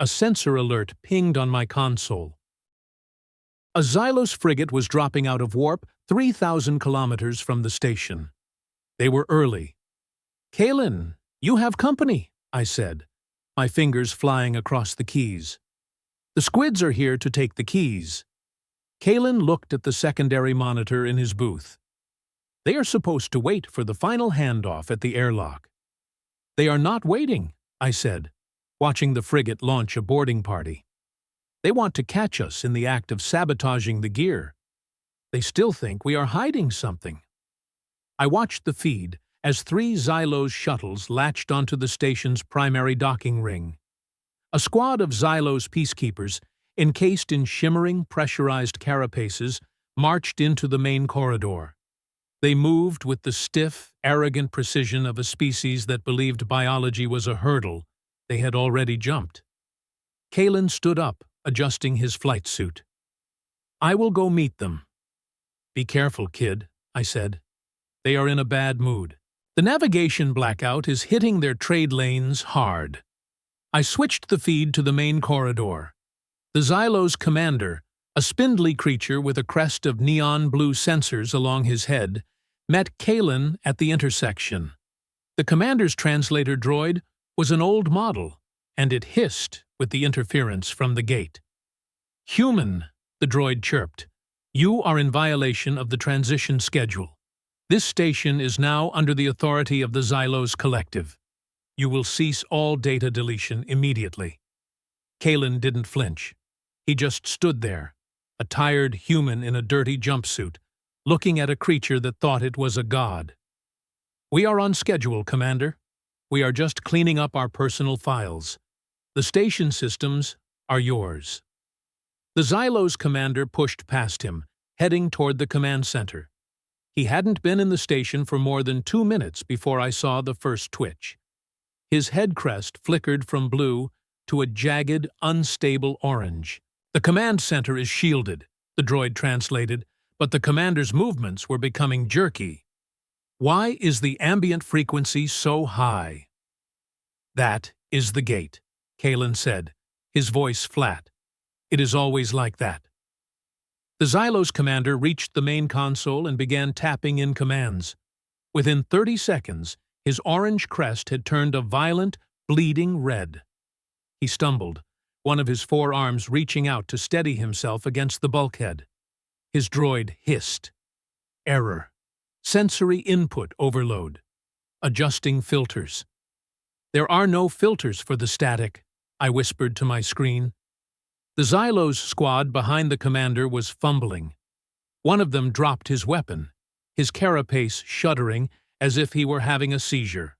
A sensor alert pinged on my console. A Xylos frigate was dropping out of warp 3,000 kilometers from the station. They were early. "Kalen, you have company," I said, my fingers flying across the keys. "The squids are here to take the keys." Kalen looked at the secondary monitor in his booth. "They are supposed to wait for the final handoff at the airlock." "They are not waiting," I said, watching the frigate launch a boarding party. "They want to catch us in the act of sabotaging the gear. They still think we are hiding something." I watched the feed as 3 Xylos shuttles latched onto the station's primary docking ring. A squad of Xylos peacekeepers, encased in shimmering, pressurized carapaces, marched into the main corridor. They moved with the stiff, arrogant precision of a species that believed biology was a hurdle they had already jumped. Kalen stood up, adjusting his flight suit. "I will go meet them." "Be careful, kid," I said. "They are in a bad mood. The navigation blackout is hitting their trade lanes hard." I switched the feed to the main corridor. The Xylos commander, a spindly creature with a crest of neon blue sensors along his head, met Kalen at the intersection. The commander's translator droid was an old model, and it hissed with the interference from the gate. "Human," the droid chirped, "you are in violation of the transition schedule. This station is now under the authority of the Xylos Collective. You will cease all data deletion immediately." Kalen didn't flinch. He just stood there, a tired human in a dirty jumpsuit, looking at a creature that thought it was a god. "We are on schedule, Commander. We are just cleaning up our personal files. The station systems are yours." The Xylos commander pushed past him, heading toward the command center. He hadn't been in the station for more than 2 minutes before I saw the first twitch. His head crest flickered from blue to a jagged, unstable orange. "The command center is shielded," the droid translated, but the commander's movements were becoming jerky. "Why is the ambient frequency so high?" "That is the gate," Kalen said, his voice flat. "It is always like that." The Xylos commander reached the main console and began tapping in commands. Within 30 seconds, his orange crest had turned a violent, bleeding red. He stumbled, one of his forearms reaching out to steady himself against the bulkhead. His droid hissed. Error. Sensory input overload. Adjusting filters. There are no filters for the static, I whispered to my screen. The Xylos squad behind the commander was fumbling. One of them dropped his weapon, his carapace shuddering as if he were having a seizure.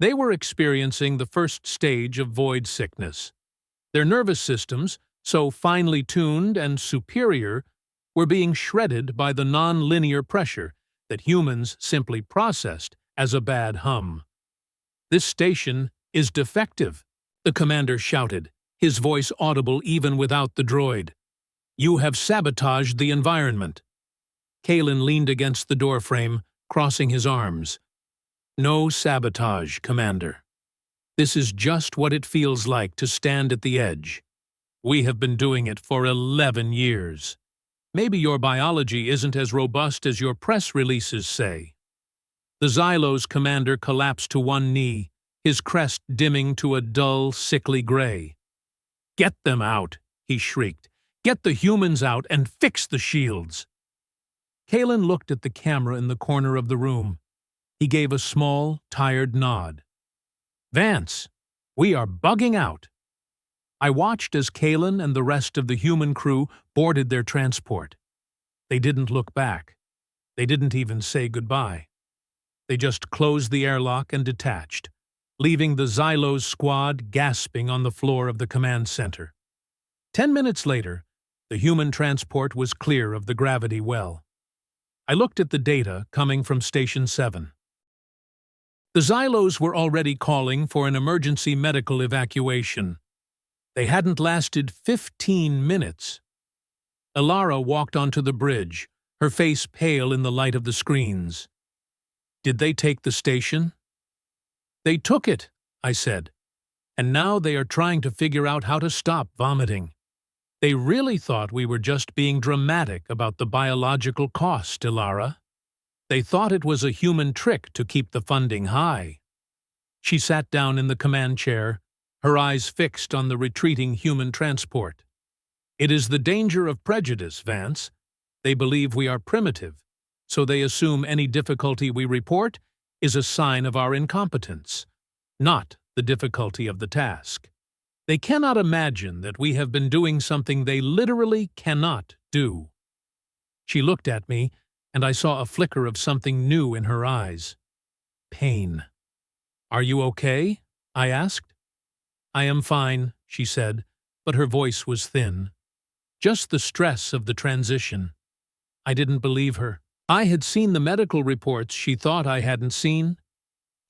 They were experiencing the first stage of void sickness. Their nervous systems, so finely tuned and superior, were being shredded by the non-linear pressure that humans simply processed as a bad hum. "This station is defective," the commander shouted, his voice audible even without the droid. "You have sabotaged the environment." Kalen leaned against the doorframe, crossing his arms. "No sabotage, Commander. This is just what it feels like to stand at the edge. We have been doing it for 11 years. Maybe your biology isn't as robust as your press releases say." The Xylos commander collapsed to one knee, his crest dimming to a dull, sickly gray. "Get them out," he shrieked. "Get the humans out and fix the shields." Kalen looked at the camera in the corner of the room. He gave a small, tired nod. "Vance, we are bugging out." I watched as Kalen and the rest of the human crew boarded their transport. They didn't look back. They didn't even say goodbye. They just closed the airlock and detached, leaving the Xylos squad gasping on the floor of the command center. 10 minutes later, the human transport was clear of the gravity well. I looked at the data coming from Station 7. The Xylos were already calling for an emergency medical evacuation. They hadn't lasted 15 minutes. Ilara walked onto the bridge, her face pale in the light of the screens. "Did they take the station?" "They took it," I said, "and now they are trying to figure out how to stop vomiting. They really thought we were just being dramatic about the biological cost, Ilara. They thought it was a human trick to keep the funding high." She sat down in the command chair, her eyes fixed on the retreating human transport. "It is the danger of prejudice, Vance. They believe we are primitive, so they assume any difficulty we report is a sign of our incompetence, not the difficulty of the task. They cannot imagine that we have been doing something they literally cannot do." She looked at me, and I saw a flicker of something new in her eyes. Pain. "Are you okay?" I asked. "I am fine," she said, but her voice was thin. "Just the stress of the transition." I didn't believe her. I had seen the medical reports she thought I hadn't seen.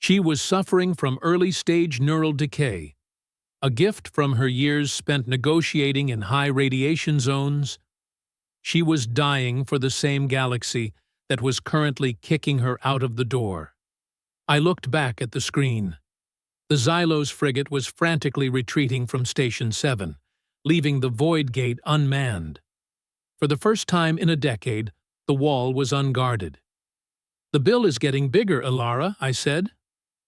She was suffering from early-stage neural decay, a gift from her years spent negotiating in high radiation zones. She was dying for the same galaxy that was currently kicking her out of the door. I looked back at the screen. The Xylos frigate was frantically retreating from Station 7, leaving the void gate unmanned. For the first time in a decade, the wall was unguarded. "The bill is getting bigger, Ilara," I said.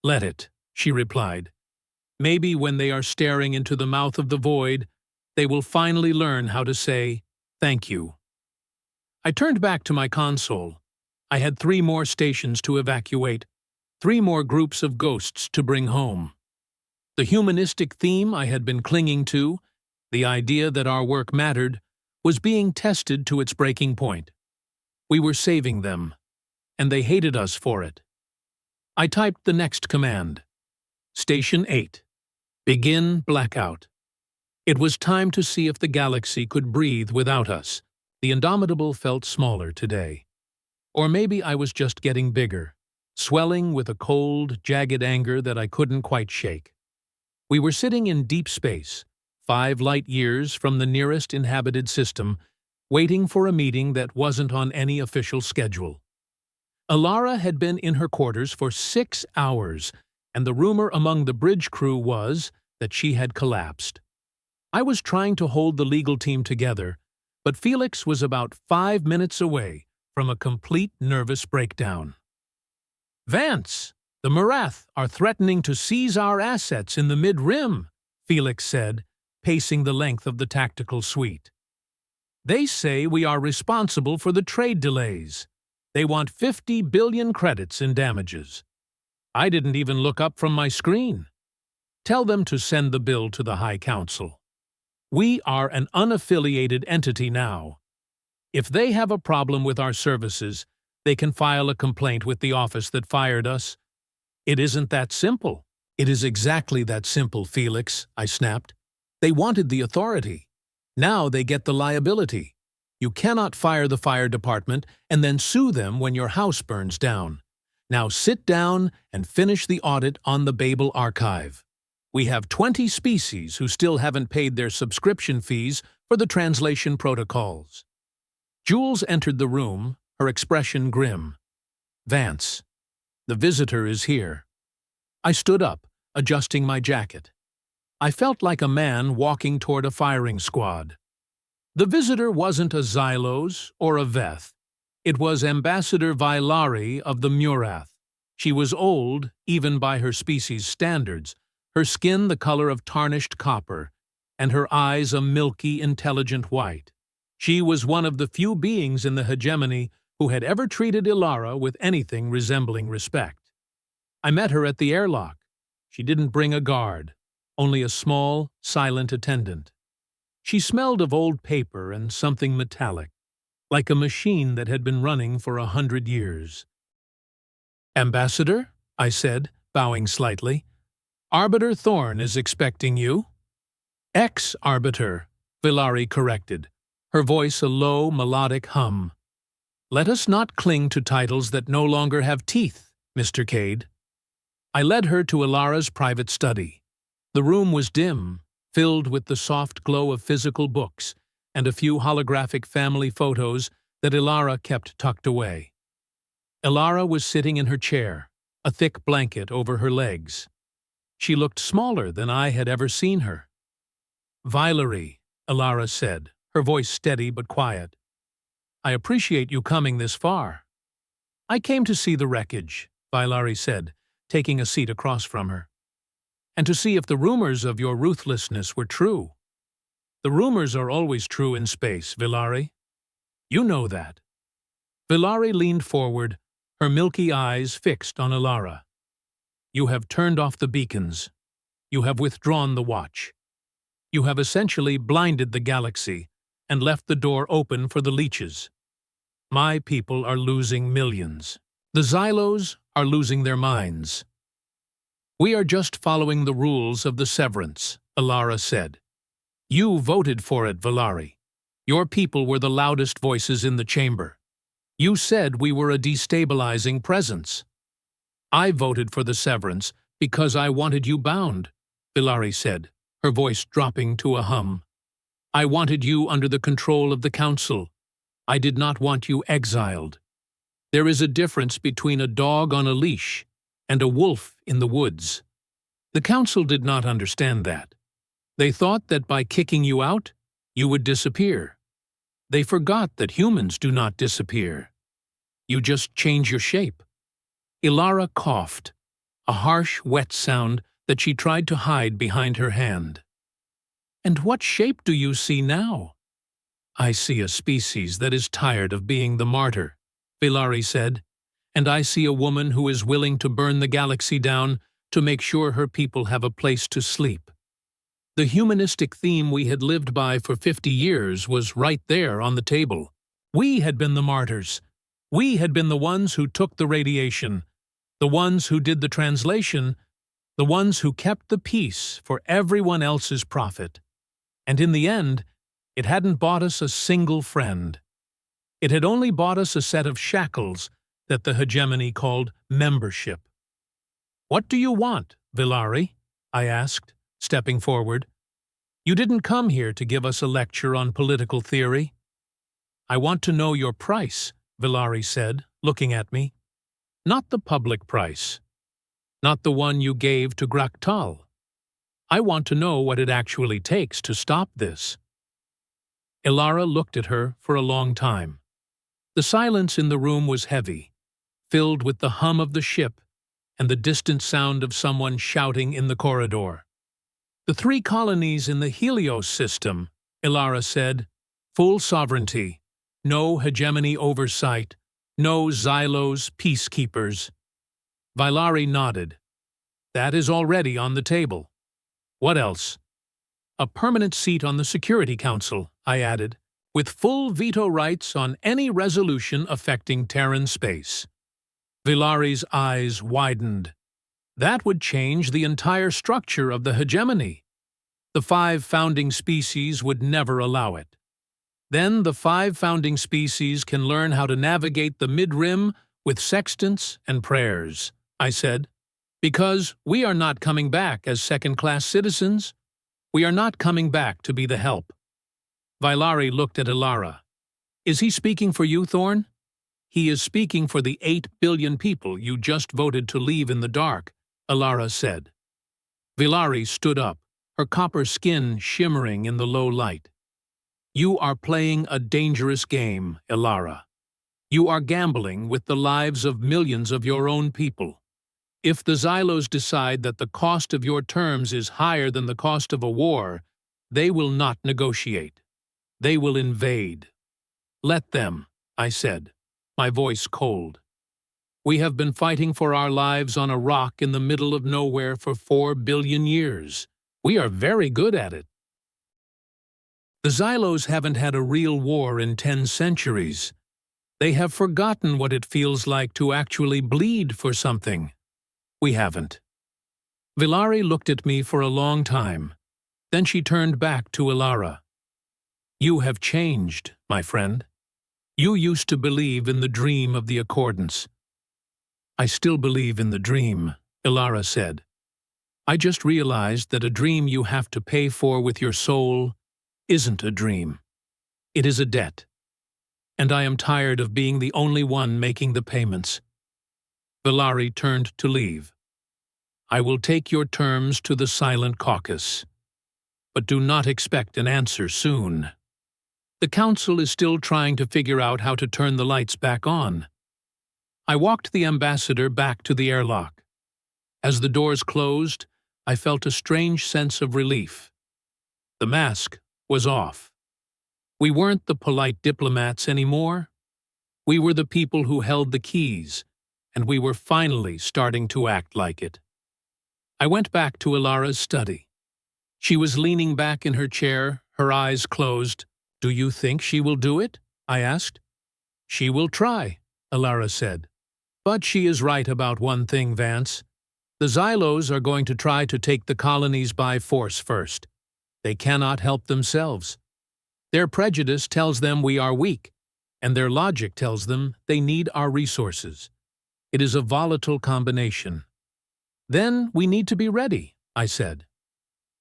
"Let it," she replied. "Maybe when they are staring into the mouth of the void, they will finally learn how to say, thank you." I turned back to my console. I had 3 more stations to evacuate, 3 more groups of ghosts to bring home. The humanistic theme I had been clinging to, the idea that our work mattered, was being tested to its breaking point. We were saving them, and they hated us for it. I typed the next command. Station 8. Begin blackout. It was time to see if the galaxy could breathe without us. The Indomitable felt smaller today. Or maybe I was just getting bigger, swelling with a cold, jagged anger that I couldn't quite shake. We were sitting in deep space, 5 light-years from the nearest inhabited system, waiting for a meeting that wasn't on any official schedule. Ilara had been in her quarters for 6 hours, and the rumor among the bridge crew was that she had collapsed. I was trying to hold the legal team together, but Felix was about 5 minutes away from a complete nervous breakdown. "Vance, the Marath are threatening to seize our assets in the mid-rim," Felix said, pacing the length of the tactical suite. They say we are responsible for the trade delays. They want 50 billion credits in damages. I didn't even look up from my screen. Tell them to send the bill to the High Council. We are an unaffiliated entity now. If they have a problem with our services, they can file a complaint with the office that fired us. It isn't that simple. It is exactly that simple, Felix, I snapped. They wanted the authority. Now they get the liability. You cannot fire the fire department and then sue them when your house burns down. Now sit down and finish the audit on the Babel archive. We have 20 species who still haven't paid their subscription fees for the translation protocols. Jules entered the room, her expression grim. Vance, the visitor is here. I stood up, adjusting my jacket. I felt like a man walking toward a firing squad. The visitor wasn't a Xylos or a Veth. It was Ambassador Vailari of the Murath. She was old, even by her species' standards, her skin the color of tarnished copper, and her eyes a milky, intelligent white. She was one of the few beings in the hegemony who had ever treated Ilara with anything resembling respect. I met her at the airlock. She didn't bring a guard, only a small, silent attendant. She smelled of old paper and something metallic, like a machine that had been running for 100 years. "Ambassador," I said, bowing slightly, "Arbiter Thorn is expecting you." "Ex-Arbiter," Vailari corrected, her voice a low, melodic hum. "Let us not cling to titles that no longer have teeth, Mr. Cade." I led her to Ilara's private study. The room was dim, filled with the soft glow of physical books and a few holographic family photos that Ilara kept tucked away. Ilara was sitting in her chair, a thick blanket over her legs. She looked smaller than I had ever seen her. "Vailari," Ilara said, her voice steady but quiet. "I appreciate you coming this far." "I came to see the wreckage," Vailari said, taking a seat across from her, "and to see if the rumors of your ruthlessness were true." "The rumors are always true in space, Vailari. You know that." Vailari leaned forward, her milky eyes fixed on Ilara. "You have turned off the beacons. You have withdrawn the watch. You have essentially blinded the galaxy and left the door open for the leeches. My people are losing millions. The Xylos are losing their minds." "We are just following the rules of the severance," Ilara said. "You voted for it, Vailari. Your people were the loudest voices in the chamber. You said we were a destabilizing presence." "I voted for the severance because I wanted you bound," Vailari said, her voice dropping to a hum. "I wanted you under the control of the Council. I did not want you exiled. There is a difference between a dog on a leash and a wolf in the woods. The Council did not understand that. They thought that by kicking you out, you would disappear. They forgot that humans do not disappear. You just change your shape." Ilara coughed, a harsh, wet sound that she tried to hide behind her hand. "And what shape do you see now?" "I see a species that is tired of being the martyr," Vailari said, "and I see a woman who is willing to burn the galaxy down to make sure her people have a place to sleep." The humanistic theme we had lived by for 50 years was right there on the table. We had been the martyrs. We had been the ones who took the radiation, the ones who did the translation, the ones who kept the peace for everyone else's profit. And in the end, it hadn't bought us a single friend. It had only bought us a set of shackles that the hegemony called membership. "What do you want, Vailari?" I asked, stepping forward. "You didn't come here to give us a lecture on political theory." "I want to know your price," Vailari said, looking at me. "Not the public price. Not the one you gave to Graktal. I want to know what it actually takes to stop this." Ilara looked at her for a long time. The silence in the room was heavy, filled with the hum of the ship and the distant sound of someone shouting in the corridor. "The 3 colonies in the Helios system," Ilara said, Full sovereignty. No hegemony oversight. No Xylos peacekeepers. Vailari nodded. That is already on the table. What else? A permanent seat on the Security Council, I added, with full veto rights on any resolution affecting Terran space. Vailari's eyes widened. That would change the entire structure of the hegemony. The 5 founding species would never allow it. Then the 5 founding species can learn how to navigate the mid-rim with sextants and prayers, I said, because we are not coming back as second-class citizens. We are not coming back to be the help. Vailari looked at Ilara. Is he speaking for you, Thorn? He is speaking for the 8 billion people you just voted to leave in the dark, Ilara said. Vailari stood up, her copper skin shimmering in the low light. You are playing a dangerous game, Ilara. You are gambling with the lives of millions of your own people. If the Xylos decide that the cost of your terms is higher than the cost of a war, they will not negotiate. They will invade. Let them, I said, my voice cold. We have been fighting for our lives on a rock in the middle of nowhere for 4 billion years. We are very good at it. The Xylos haven't had a real war in 10 centuries. They have forgotten what it feels like to actually bleed for something. We haven't. Vailari looked at me for a long time. Then she turned back to Ilara. You have changed, my friend. You used to believe in the dream of the accordance. I still believe in the dream, Ilara said. I just realized that a dream you have to pay for with your soul isn't a dream. It is a debt. And I am tired of being the only one making the payments. Vailari turned to leave. I will take your terms to the Silent Caucus. But do not expect an answer soon. The Council is still trying to figure out how to turn the lights back on. I walked the ambassador back to the airlock. As the doors closed, I felt a strange sense of relief. The mask was off. We weren't the polite diplomats anymore. We were the people who held the keys, and we were finally starting to act like it. I went back to Ilara's study. She was leaning back in her chair, her eyes closed. Do you think she will do it? I asked. She will try, Ilara said. But she is right about one thing, Vance. The Xylos are going to try to take the colonies by force first. They cannot help themselves. Their prejudice tells them we are weak, and their logic tells them they need our resources. It is a volatile combination. Then we need to be ready, I said.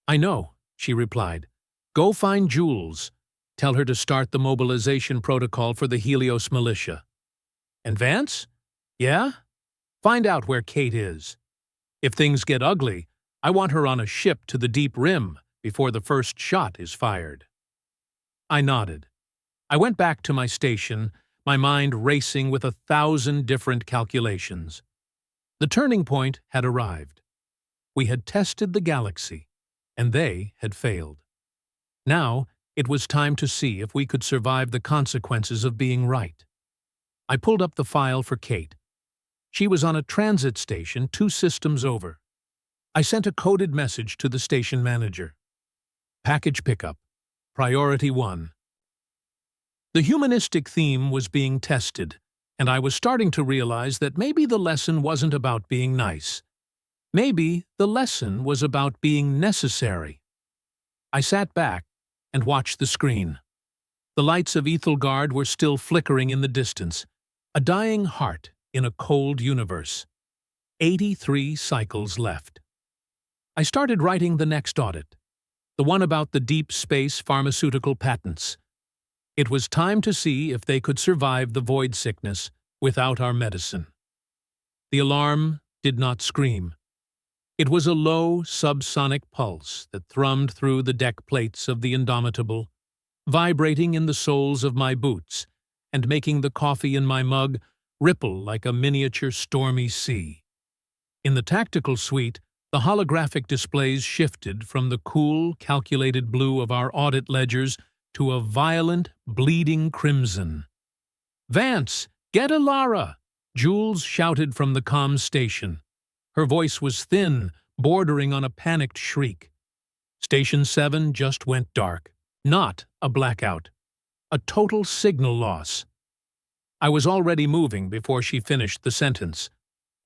I know, she replied. Go find Jules. Tell her to start the mobilization protocol for the Helios militia. And Vance? Yeah? Find out where Kate is. If things get ugly, I want her on a ship to the Deep Rim before the first shot is fired. I nodded. I went back to my station, my mind racing with 1,000 different calculations. The turning point had arrived. We had tested the galaxy, and they had failed. Now, it was time to see if we could survive the consequences of being right. I pulled up the file for Kate. She was on a transit station 2 systems over. I sent a coded message to the station manager. Package pickup. Priority 1. The humanistic theme was being tested, and I was starting to realize that maybe the lesson wasn't about being nice. Maybe the lesson was about being necessary. I sat back and watched the screen. The lights of Ethelgard were still flickering in the distance, a dying heart in a cold universe. 83 cycles left. I started writing the next audit, the one about the deep space pharmaceutical patents. It was time to see if they could survive the void sickness without our medicine. The alarm did not scream. It was a low, subsonic pulse that thrummed through the deck plates of the Indomitable, vibrating in the soles of my boots and making the coffee in my mug ripple like a miniature stormy sea. In the tactical suite, the holographic displays shifted from the cool, calculated blue of our audit ledgers to a violent, bleeding crimson. "Vance, get Alara!" Jules shouted from the comm station. Her voice was thin, bordering on a panicked shriek. Station 7 just went dark. Not a blackout. A total signal loss. I was already moving before she finished the sentence.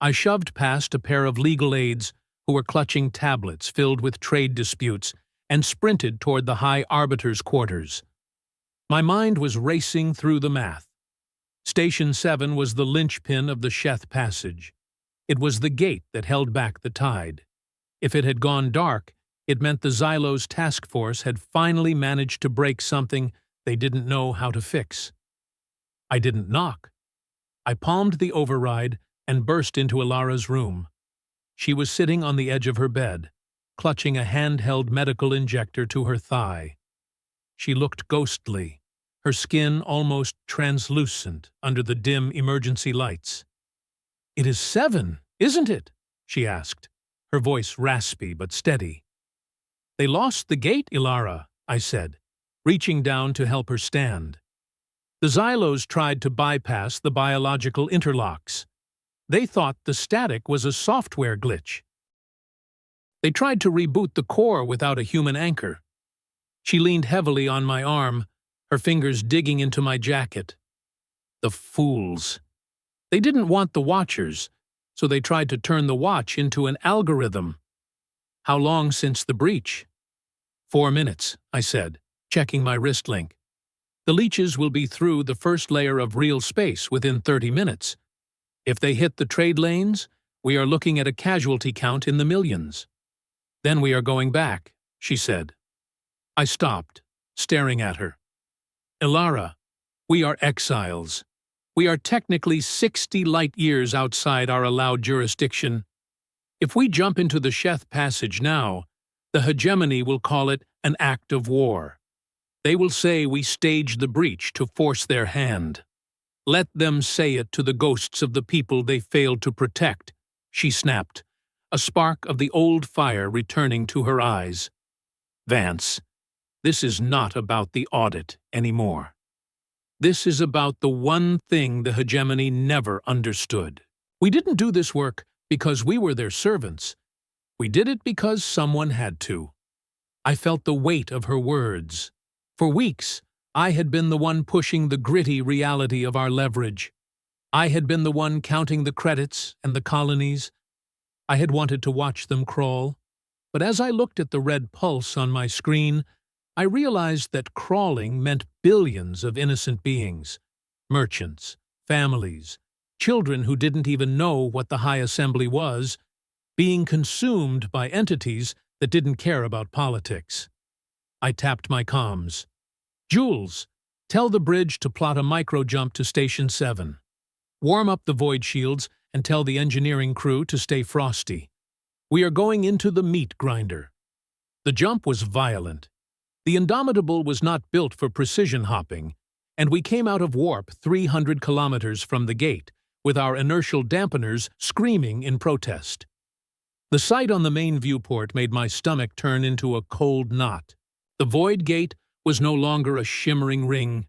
I shoved past a pair of legal aides who were clutching tablets filled with trade disputes and sprinted toward the High Arbiter's quarters. My mind was racing through the math. Station 7 was the linchpin of the Sheth Passage. It was the gate that held back the tide. If it had gone dark, it meant the Xylos task force had finally managed to break something they didn't know how to fix. I didn't knock. I palmed the override and burst into Alara's room. She was sitting on the edge of her bed, clutching a handheld medical injector to her thigh. She looked ghostly, her skin almost translucent under the dim emergency lights. "It is 7, isn't it?" she asked, her voice raspy but steady. "They lost the gate, Ilara," I said, reaching down to help her stand. "The Xylos tried to bypass the biological interlocks. They thought the static was a software glitch. They tried to reboot the core without a human anchor." She leaned heavily on my arm, her fingers digging into my jacket. "The fools. They didn't want the Watchers, so they tried to turn the Watch into an algorithm." "How long since the breach?" 4 minutes, I said, checking my wrist link. "The leeches will be through the first layer of real space within 30 minutes. If they hit the trade lanes, we are looking at a casualty count in the millions. Then we are going back," she said. I stopped, staring at her. "Ilara, we are exiles. We are technically 60 light-years outside our allowed jurisdiction. If we jump into the Sheth Passage now, the hegemony will call it an act of war. They will say we staged the breach to force their hand. Let them say it to the ghosts of the people they failed to protect," she snapped, a spark of the old fire returning to her eyes. "Vance, this is not about the audit anymore. This is about the one thing the hegemony never understood. We didn't do this work because we were their servants. We did it because someone had to." I felt the weight of her words. For weeks, I had been the one pushing the gritty reality of our leverage. I had been the one counting the credits and the colonies. I had wanted to watch them crawl. But as I looked at the red pulse on my screen, I realized that crawling meant billions of innocent beings. Merchants, families, children who didn't even know what the High Assembly was, being consumed by entities that didn't care about politics. I tapped my comms. "Jules, tell the bridge to plot a micro-jump to Station 7. Warm up the void shields and tell the engineering crew to stay frosty. We are going into the meat grinder." The jump was violent. The Indomitable was not built for precision hopping, and we came out of warp 300 kilometers from the gate, with our inertial dampeners screaming in protest. The sight on the main viewport made my stomach turn into a cold knot. The void gate was no longer a shimmering ring.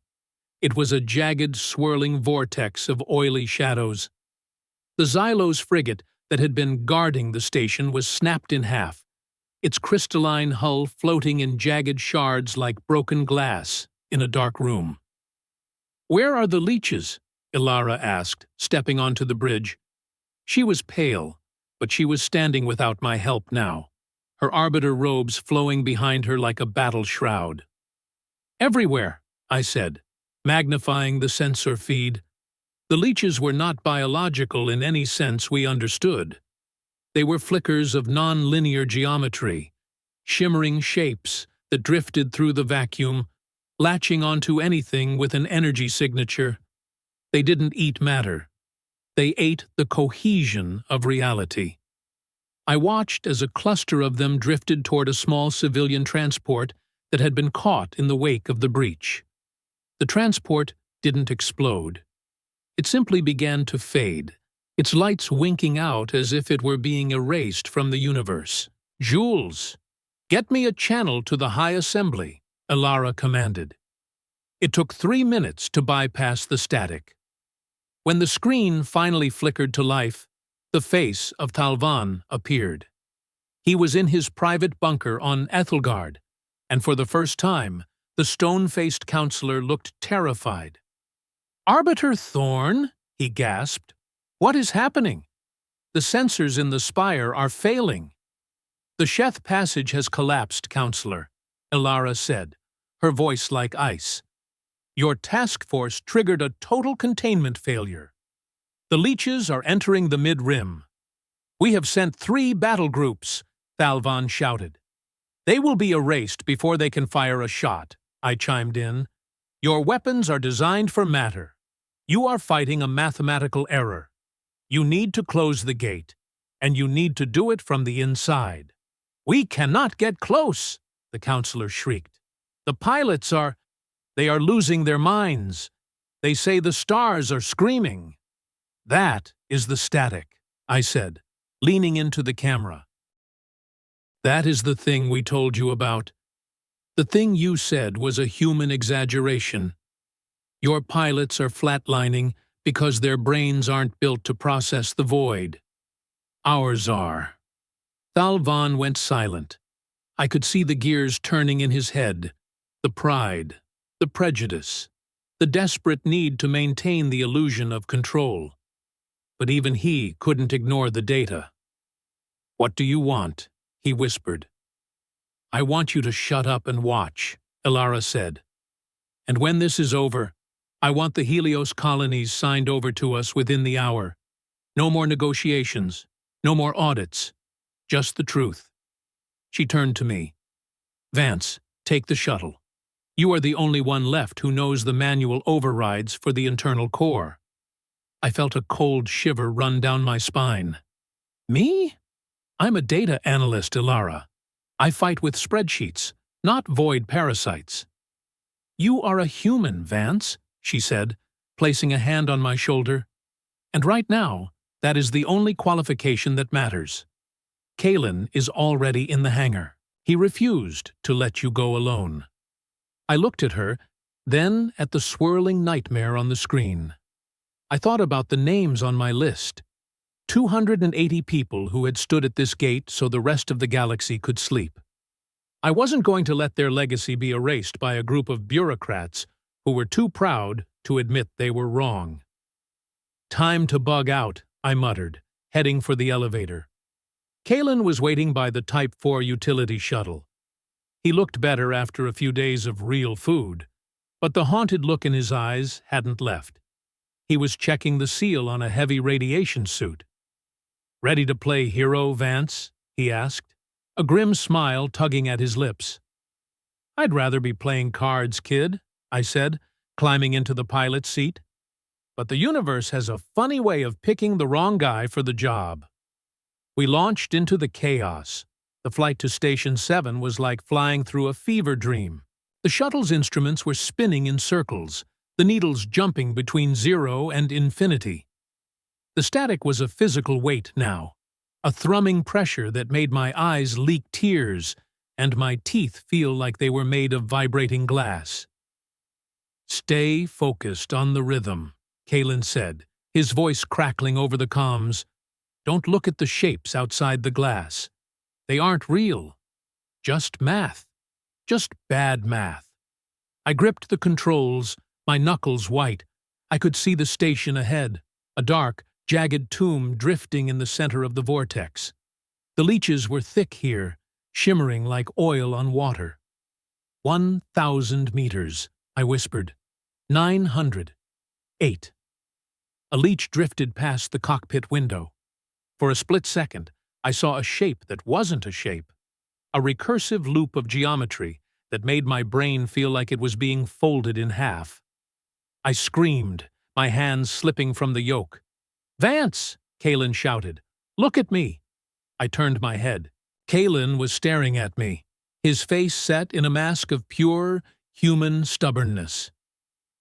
It was a jagged, swirling vortex of oily shadows. The Xylos frigate that had been guarding the station was snapped in half, its crystalline hull floating in jagged shards like broken glass in a dark room. "Where are the leeches?" Ilara asked, stepping onto the bridge. She was pale, but she was standing without my help now, her arbiter robes flowing behind her like a battle shroud. "Everywhere," I said, magnifying the sensor feed. The leeches were not biological in any sense we understood. They were flickers of non-linear geometry, shimmering shapes that drifted through the vacuum, latching onto anything with an energy signature. They didn't eat matter. They ate the cohesion of reality. I watched as a cluster of them drifted toward a small civilian transport that had been caught in the wake of the breach. The transport didn't explode. It simply began to fade, its lights winking out as if it were being erased from the universe. "Jules, get me a channel to the High Assembly," Ilara commanded. It took 3 minutes to bypass the static. When the screen finally flickered to life, the face of Talvan appeared. He was in his private bunker on Ethelgard, and for the first time, the stone-faced counselor looked terrified. "Arbiter Thorn," he gasped. "What is happening? The sensors in the spire are failing." "The Sheth passage has collapsed, Counselor," Ilara said, her voice like ice. "Your task force triggered a total containment failure. The leeches are entering the mid-rim." "We have sent 3 battle groups," Thalvan shouted. "They will be erased before they can fire a shot," I chimed in. "Your weapons are designed for matter. You are fighting a mathematical error. You need to close the gate, and you need to do it from the inside." "We cannot get close," the counselor shrieked. "The pilots they are losing their minds. They say the stars are screaming." "That is the static," I said, leaning into the camera. "That is the thing we told you about. The thing you said was a human exaggeration. Your pilots are flatlining because their brains aren't built to process the void. Ours are." Thalvan went silent. I could see the gears turning in his head. The pride, the prejudice, the desperate need to maintain the illusion of control. But even he couldn't ignore the data. "What do you want?" he whispered. "I want you to shut up and watch," Ilara said. "And when this is over, I want the Helios colonies signed over to us within the hour. No more negotiations, no more audits, just the truth." She turned to me. "Vance, take the shuttle. You are the only one left who knows the manual overrides for the internal core." I felt a cold shiver run down my spine. "Me? I'm a data analyst, Ilara. I fight with spreadsheets, not void parasites." "You are a human, Vance," she said, placing a hand on my shoulder. "And right now, that is the only qualification that matters. Kalen is already in the hangar. He refused to let you go alone." I looked at her, then at the swirling nightmare on the screen. I thought about the names on my list. 280 people who had stood at this gate so the rest of the galaxy could sleep. I wasn't going to let their legacy be erased by a group of bureaucrats who were too proud to admit they were wrong. "Time to bug out," I muttered, heading for the elevator. Kalen was waiting by the Type 4 utility shuttle. He looked better after a few days of real food, but the haunted look in his eyes hadn't left. He was checking the seal on a heavy radiation suit. "Ready to play hero, Vance?" he asked, a grim smile tugging at his lips. "I'd rather be playing cards, kid," I said, climbing into the pilot's seat. "But the universe has a funny way of picking the wrong guy for the job." We launched into the chaos. The flight to Station 7 was like flying through a fever dream. The shuttle's instruments were spinning in circles, the needles jumping between 0 and infinity. The static was a physical weight now, a thrumming pressure that made my eyes leak tears and my teeth feel like they were made of vibrating glass. "Stay focused on the rhythm," Kalen said, his voice crackling over the comms. "Don't look at the shapes outside the glass. They aren't real. Just math. Just bad math." I gripped the controls, my knuckles white. I could see the station ahead, a dark, jagged tomb drifting in the center of the vortex. The leeches were thick here, shimmering like oil on water. 1,000 meters, I whispered. 900. 8. A leech drifted past the cockpit window. For a split second, I saw a shape that wasn't a shape, a recursive loop of geometry that made my brain feel like it was being folded in half. I screamed, my hands slipping from the yoke. "Vance!" Kalen shouted. "Look at me!" I turned my head. Kalen was staring at me, his face set in a mask of pure, human stubbornness.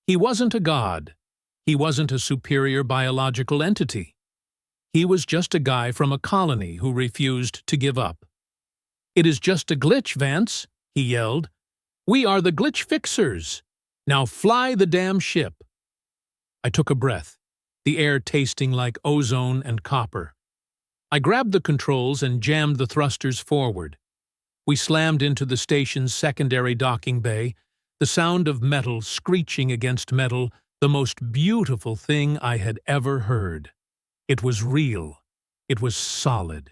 He wasn't a god. He wasn't a superior biological entity. He was just a guy from a colony who refused to give up. "It is just a glitch, Vance," he yelled. "We are the glitch fixers. Now fly the damn ship. I took a breath, the air tasting like ozone and copper. I grabbed the controls and jammed the thrusters forward. We slammed into the station's secondary docking bay, the sound of metal screeching against metal, the most beautiful thing I had ever heard. It was real. It was solid.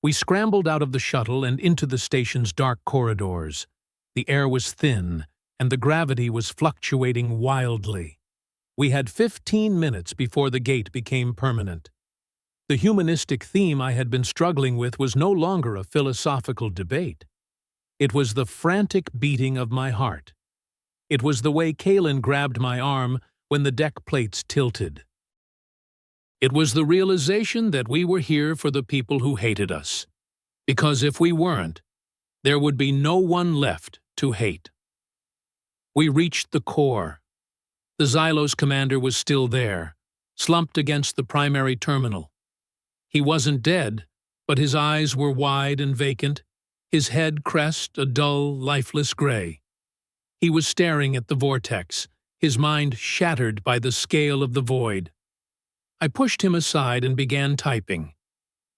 We scrambled out of the shuttle and into the station's dark corridors. The air was thin, and the gravity was fluctuating wildly. We had 15 minutes before the gate became permanent. The humanistic theme I had been struggling with was no longer a philosophical debate. It was the frantic beating of my heart. It was the way Kalen grabbed my arm when the deck plates tilted. It was the realization that we were here for the people who hated us. Because if we weren't, there would be no one left to hate. We reached the core. The Xylos commander was still there, slumped against the primary terminal. He wasn't dead, but his eyes were wide and vacant, his head crest a dull, lifeless gray. He was staring at the vortex, his mind shattered by the scale of the void. I pushed him aside and began typing.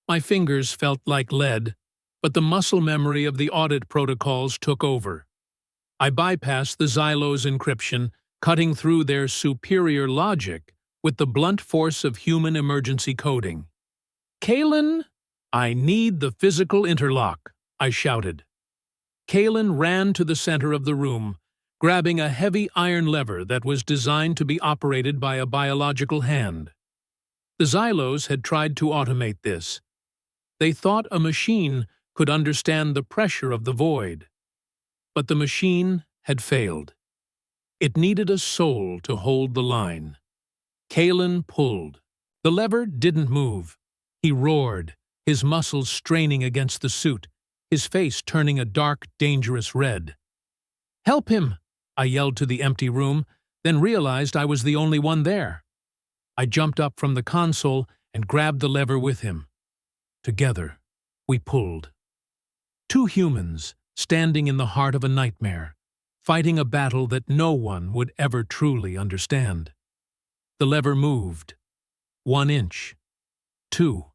My fingers felt like lead, but the muscle memory of the audit protocols took over. I bypassed the Xylos encryption, cutting through their superior logic with the blunt force of human emergency coding. "Kalen, I need the physical interlock," I shouted. Kalen ran to the center of the room, grabbing a heavy iron lever that was designed to be operated by a biological hand. The Xylos had tried to automate this. They thought a machine could understand the pressure of the void. But the machine had failed. It needed a soul to hold the line. Kalen pulled. The lever didn't move. He roared, his muscles straining against the suit, his face turning a dark, dangerous red. "Help him!" I yelled to the empty room, then realized I was the only one there. I jumped up from the console and grabbed the lever with him. Together, we pulled. Two humans, standing in the heart of a nightmare, fighting a battle that no one would ever truly understand. The lever moved. 1 inch. 2.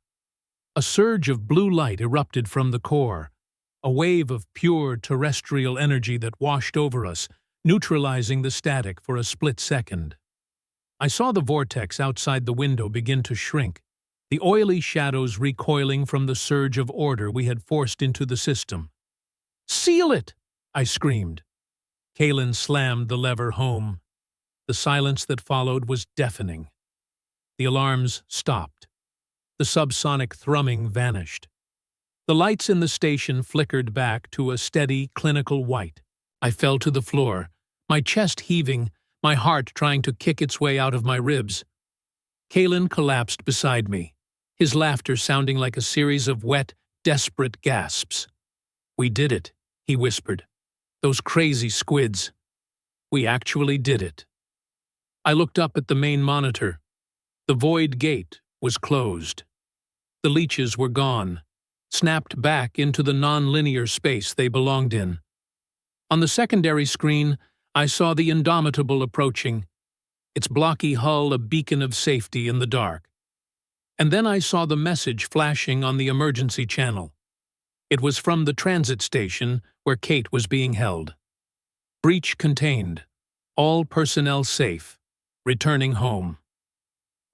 A surge of blue light erupted from the core, a wave of pure terrestrial energy that washed over us, neutralizing the static for a split second. I saw the vortex outside the window begin to shrink, the oily shadows recoiling from the surge of order we had forced into the system. "Seal it!" I screamed. Kalen slammed the lever home. The silence that followed was deafening. The alarms stopped. The subsonic thrumming vanished. The lights in the station flickered back to a steady, clinical white. I fell to the floor, my chest heaving, my heart trying to kick its way out of my ribs. Kalen collapsed beside me, his laughter sounding like a series of wet, desperate gasps. "We did it," he whispered. "Those crazy squids. We actually did it." I looked up at the main monitor. The void gate was closed. The leeches were gone, snapped back into the non-linear space they belonged in. On the secondary screen, I saw the Indomitable approaching, its blocky hull a beacon of safety in the dark. And then I saw the message flashing on the emergency channel. It was from the transit station where Kate was being held. "Breach contained. All personnel safe. Returning home."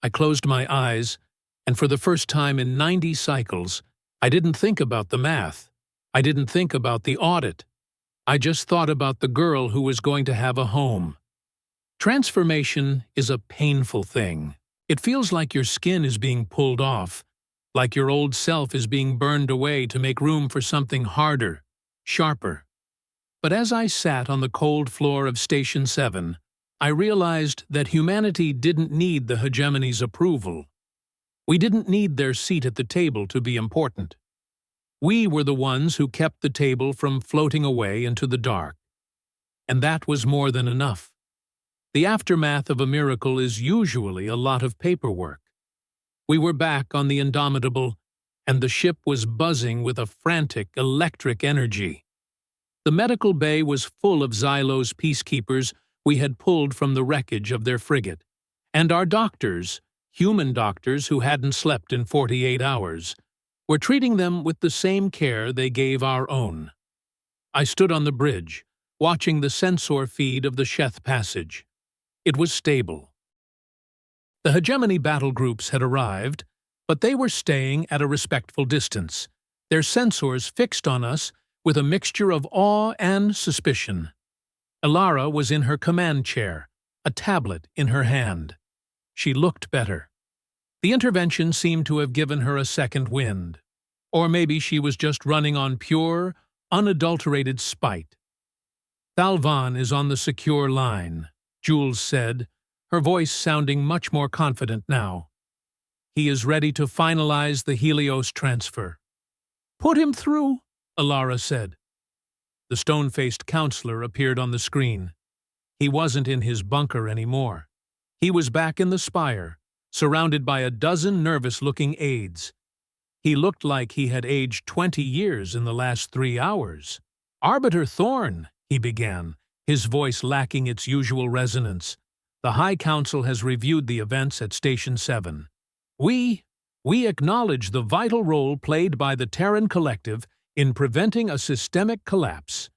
I closed my eyes, and for the first time in 90 cycles, I didn't think about the math. I didn't think about the audit. I just thought about the girl who was going to have a home. Transformation is a painful thing. It feels like your skin is being pulled off, like your old self is being burned away to make room for something harder, sharper. But as I sat on the cold floor of Station 7, I realized that humanity didn't need the hegemony's approval. We didn't need their seat at the table to be important. We were the ones who kept the table from floating away into the dark. And that was more than enough. The aftermath of a miracle is usually a lot of paperwork. We were back on the Indomitable, and the ship was buzzing with a frantic electric energy. The medical bay was full of Xylos peacekeepers we had pulled from the wreckage of their frigate, and our doctors, human doctors who hadn't slept in 48 hours, were treating them with the same care they gave our own. I stood on the bridge, watching the sensor feed of the Sheth passage. It was stable. The hegemony battle groups had arrived, but they were staying at a respectful distance, their sensors fixed on us with a mixture of awe and suspicion. Elara was in her command chair, a tablet in her hand. She looked better. The intervention seemed to have given her a second wind. Or maybe she was just running on pure, unadulterated spite. "Thalvan is on the secure line," Jules said, her voice sounding much more confident now. "He is ready to finalize the Helios transfer." "Put him through," Elara said. The stone-faced counselor appeared on the screen. He wasn't in his bunker anymore. He was back in the spire, surrounded by a dozen nervous-looking aides. He looked like he had aged 20 years in the last 3 hours. "Arbiter Thorn," he began, his voice lacking its usual resonance. "The High Council has reviewed the events at Station 7. We acknowledge the vital role played by the Terran Collective in preventing a systemic collapse."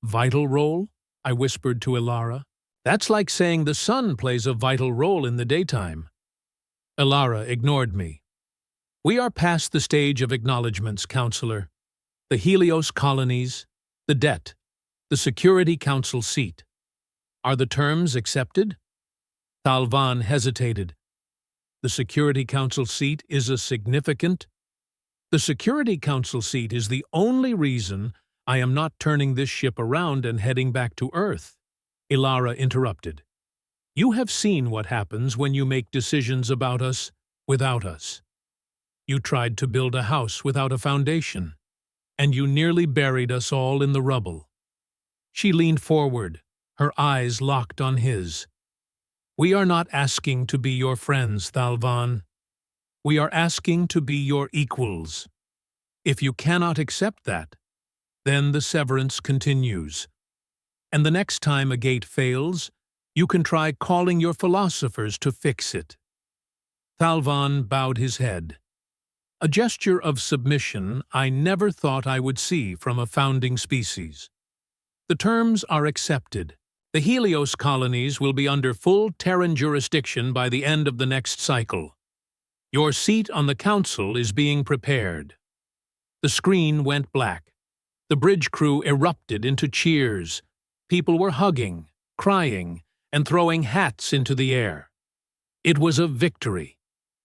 "Vital role?" I whispered to Elara. "That's like saying the sun plays a vital role in the daytime." Elara ignored me. "We are past the stage of acknowledgements, Counselor. The Helios colonies, the debt, the Security Council seat. Are the terms accepted?" Thalvan hesitated. "The Security Council seat is a significant—" "The Security Council seat is the only reason I am not turning this ship around and heading back to Earth," Elara interrupted. "You have seen what happens when you make decisions about us without us. You tried to build a house without a foundation, and you nearly buried us all in the rubble." She leaned forward, her eyes locked on his. "We are not asking to be your friends, Thalvan. We are asking to be your equals. If you cannot accept that, then the severance continues. And the next time a gate fails, you can try calling your philosophers to fix it." Thalvan bowed his head. A gesture of submission I never thought I would see from a founding species. "The terms are accepted. The Helios colonies will be under full Terran jurisdiction by the end of the next cycle. Your seat on the Council is being prepared." The screen went black. The bridge crew erupted into cheers. People were hugging, crying, and throwing hats into the air. It was a victory.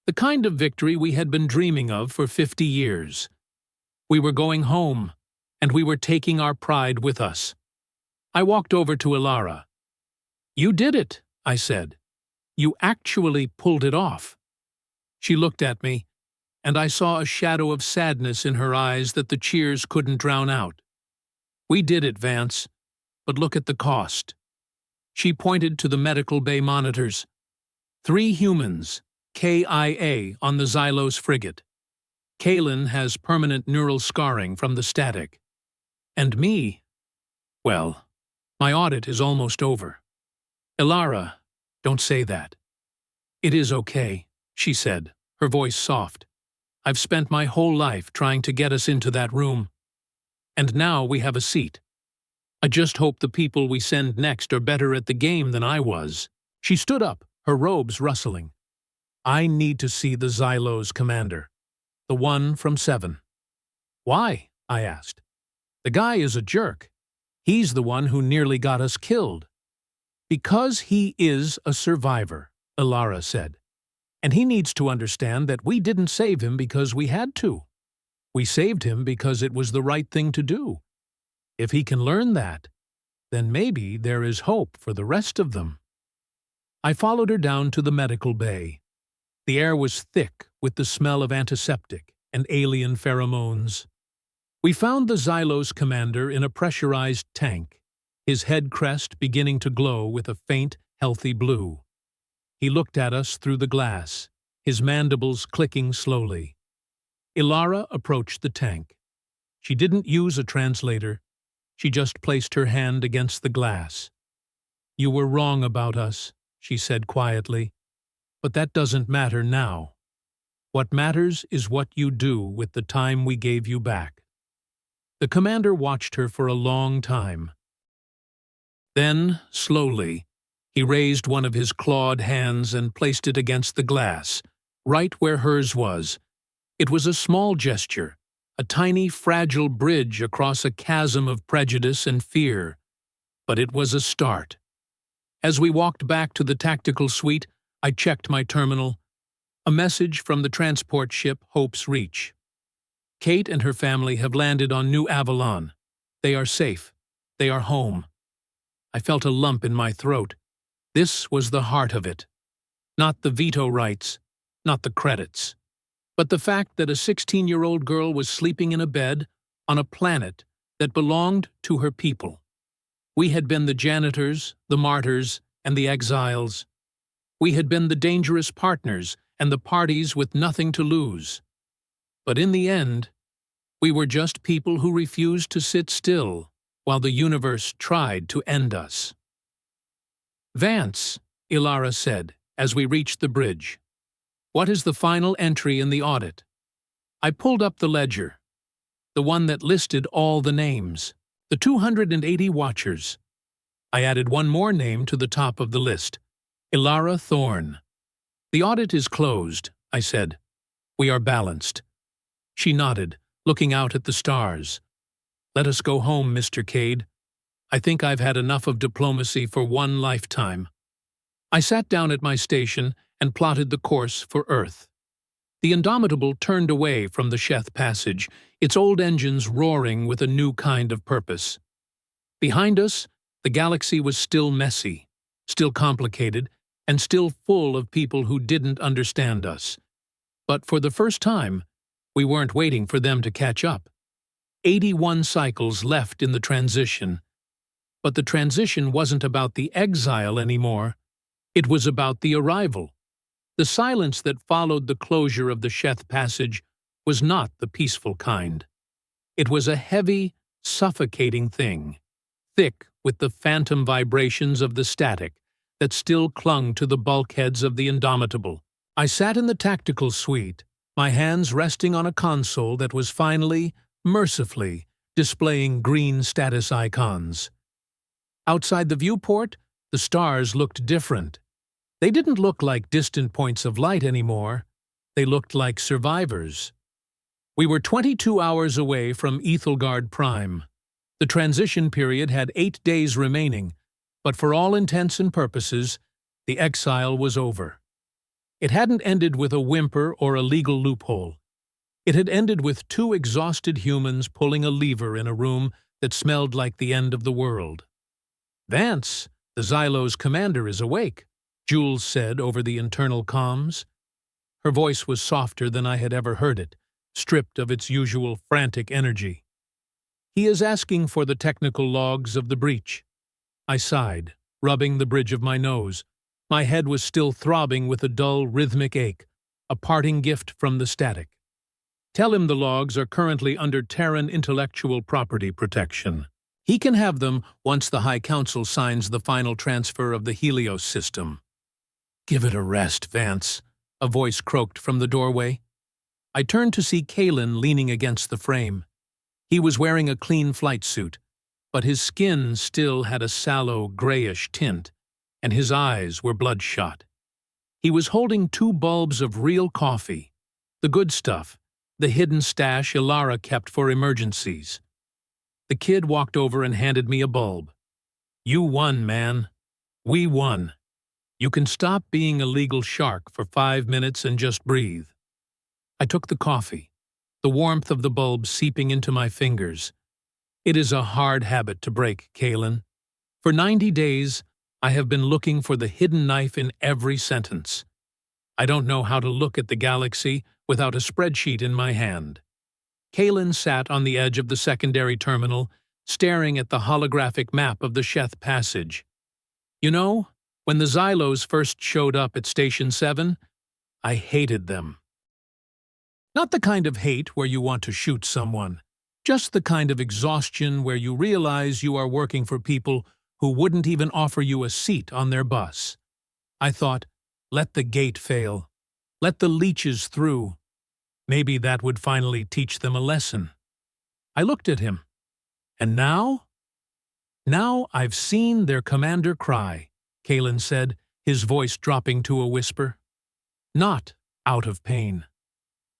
The kind of victory we had been dreaming of for 50 years. We were going home, and we were taking our pride with us. I walked over to Elara. "You did it," I said. "You actually pulled it off." She looked at me, and I saw a shadow of sadness in her eyes that the cheers couldn't drown out. "We did it, Vance, but look at the cost." She pointed to the medical bay monitors. 3 humans, KIA, on the Xylos frigate. Kalen has permanent neural scarring from the static. And me, well, my audit is almost over. "Elara, don't say that." "It is okay," she said, her voice soft. "I've spent my whole life trying to get us into that room. And now we have a seat. I just hope the people we send next are better at the game than I was." She stood up, her robes rustling. "I need to see the Xylos commander. The one from 7. "Why?" I asked. "The guy is a jerk. He's the one who nearly got us killed." "Because he is a survivor," Elara said. "And he needs to understand that we didn't save him because we had to. We saved him because it was the right thing to do. If he can learn that, then maybe there is hope for the rest of them." I followed her down to the medical bay. The air was thick with the smell of antiseptic and alien pheromones. We found the Xylos commander in a pressurized tank, his head crest beginning to glow with a faint, healthy blue. He looked at us through the glass, his mandibles clicking slowly. Elara approached the tank. She didn't use a translator. She just placed her hand against the glass. "You were wrong about us," she said quietly. "But that doesn't matter now. What matters is what you do with the time we gave you back." The commander watched her for a long time. Then, slowly, he raised one of his clawed hands and placed it against the glass, right where hers was. It was a small gesture, a tiny, fragile bridge across a chasm of prejudice and fear. But it was a start. As we walked back to the tactical suite, I checked my terminal. A message from the transport ship Hope's Reach. "Kate and her family have landed on New Avalon. They are safe. They are home." I felt a lump in my throat. This was the heart of it. Not the veto rights, not the credits, but the fact that a 16-year-old girl was sleeping in a bed on a planet that belonged to her people. We had been the janitors, the martyrs, and the exiles. We had been the dangerous partners and the parties with nothing to lose. But in the end, we were just people who refused to sit still while the universe tried to end us. "Vance," Ilara said as we reached the bridge, "what is the final entry in the audit?" I pulled up the ledger, the one that listed all the names, the 280 watchers. I added one more name to the top of the list, Ilara Thorne. "The audit is closed," I said. "We are balanced." She nodded, looking out at the stars. "Let us go home, Mr. Cade. I think I've had enough of diplomacy for one lifetime." I sat down at my station and plotted the course for Earth. The Indomitable turned away from the Sheth Passage, its old engines roaring with a new kind of purpose. Behind us, the galaxy was still messy, still complicated, and still full of people who didn't understand us. But for the first time, we weren't waiting for them to catch up. 81 cycles left in the transition. But the transition wasn't about the exile anymore. It was about the arrival. The silence that followed the closure of the Sheth Passage was not the peaceful kind. It was a heavy, suffocating thing, thick with the phantom vibrations of the static that still clung to the bulkheads of the Indomitable. I sat in the tactical suite, my hands resting on a console that was finally, mercifully, displaying green status icons. Outside the viewport, the stars looked different. They didn't look like distant points of light anymore. They looked like survivors. We were 22 hours away from Ethelgard Prime. The transition period had 8 days remaining, but for all intents and purposes, the exile was over. It hadn't ended with a whimper or a legal loophole. It had ended with 2 exhausted humans pulling a lever in a room that smelled like the end of the world. "Vance, the Xylo's commander, is awake," Jules said over the internal comms. Her voice was softer than I had ever heard it, stripped of its usual frantic energy. "He is asking for the technical logs of the breach." I sighed, rubbing the bridge of my nose. My head was still throbbing with a dull, rhythmic ache, a parting gift from the static. "Tell him the logs are currently under Terran intellectual property protection. He can have them once the High Council signs the final transfer of the Helios system." "Give it a rest, Vance," a voice croaked from the doorway. I turned to see Kalen leaning against the frame. He was wearing a clean flight suit, but his skin still had a sallow, grayish tint, and his eyes were bloodshot. He was holding 2 bulbs of real coffee, the good stuff, the hidden stash Ilara kept for emergencies. The kid walked over and handed me a bulb. "You won, man. We won. You can stop being a legal shark for 5 minutes and just breathe." I took the coffee, the warmth of the bulb seeping into my fingers. It is a hard habit to break, Kalen. For 90 days, I have been looking for the hidden knife in every sentence. I don't know how to look at the galaxy without a spreadsheet in my hand. Kalen sat on the edge of the secondary terminal, staring at the holographic map of the Sheth Passage. "You know, when the Xylos first showed up at Station 7, I hated them. Not the kind of hate where you want to shoot someone, just the kind of exhaustion where you realize you are working for people who wouldn't even offer you a seat on their bus. I thought, let the gate fail. Let the leeches through. Maybe that would finally teach them a lesson. I looked at him. And now? Now I've seen their commander cry, Kalen said, his voice dropping to a whisper. Not out of pain.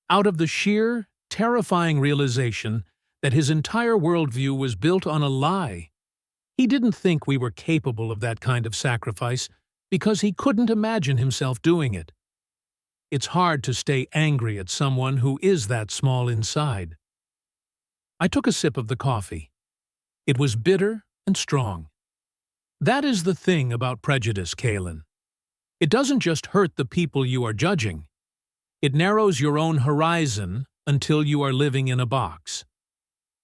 Out of the sheer, terrifying realization that his entire worldview was built on a lie. He didn't think we were capable of that kind of sacrifice because he couldn't imagine himself doing it. It's hard to stay angry at someone who is that small inside. I took a sip of the coffee. It was bitter and strong. That is the thing about prejudice, Kalen. It doesn't just hurt the people you are judging. It narrows your own horizon until you are living in a box.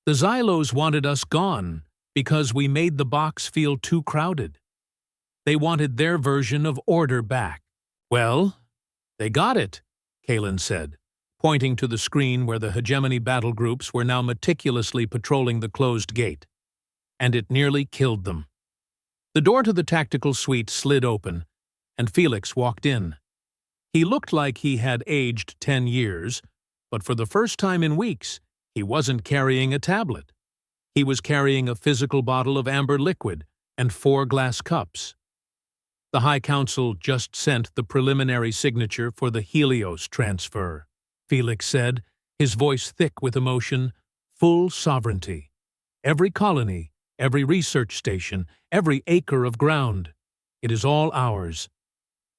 The Xylos wanted us gone because we made the box feel too crowded. They wanted their version of order back. Well, they got it, Kalen said, pointing to the screen where the hegemony battle groups were now meticulously patrolling the closed gate. And it nearly killed them. The door to the tactical suite slid open, and Felix walked in. He looked like he had aged 10 years, but for the first time in weeks, he wasn't carrying a tablet. He was carrying a physical bottle of amber liquid and 4 glass cups. The High Council just sent the preliminary signature for the Helios transfer, Felix said, his voice thick with emotion. Full sovereignty. Every colony, every research station, every acre of ground. It is all ours.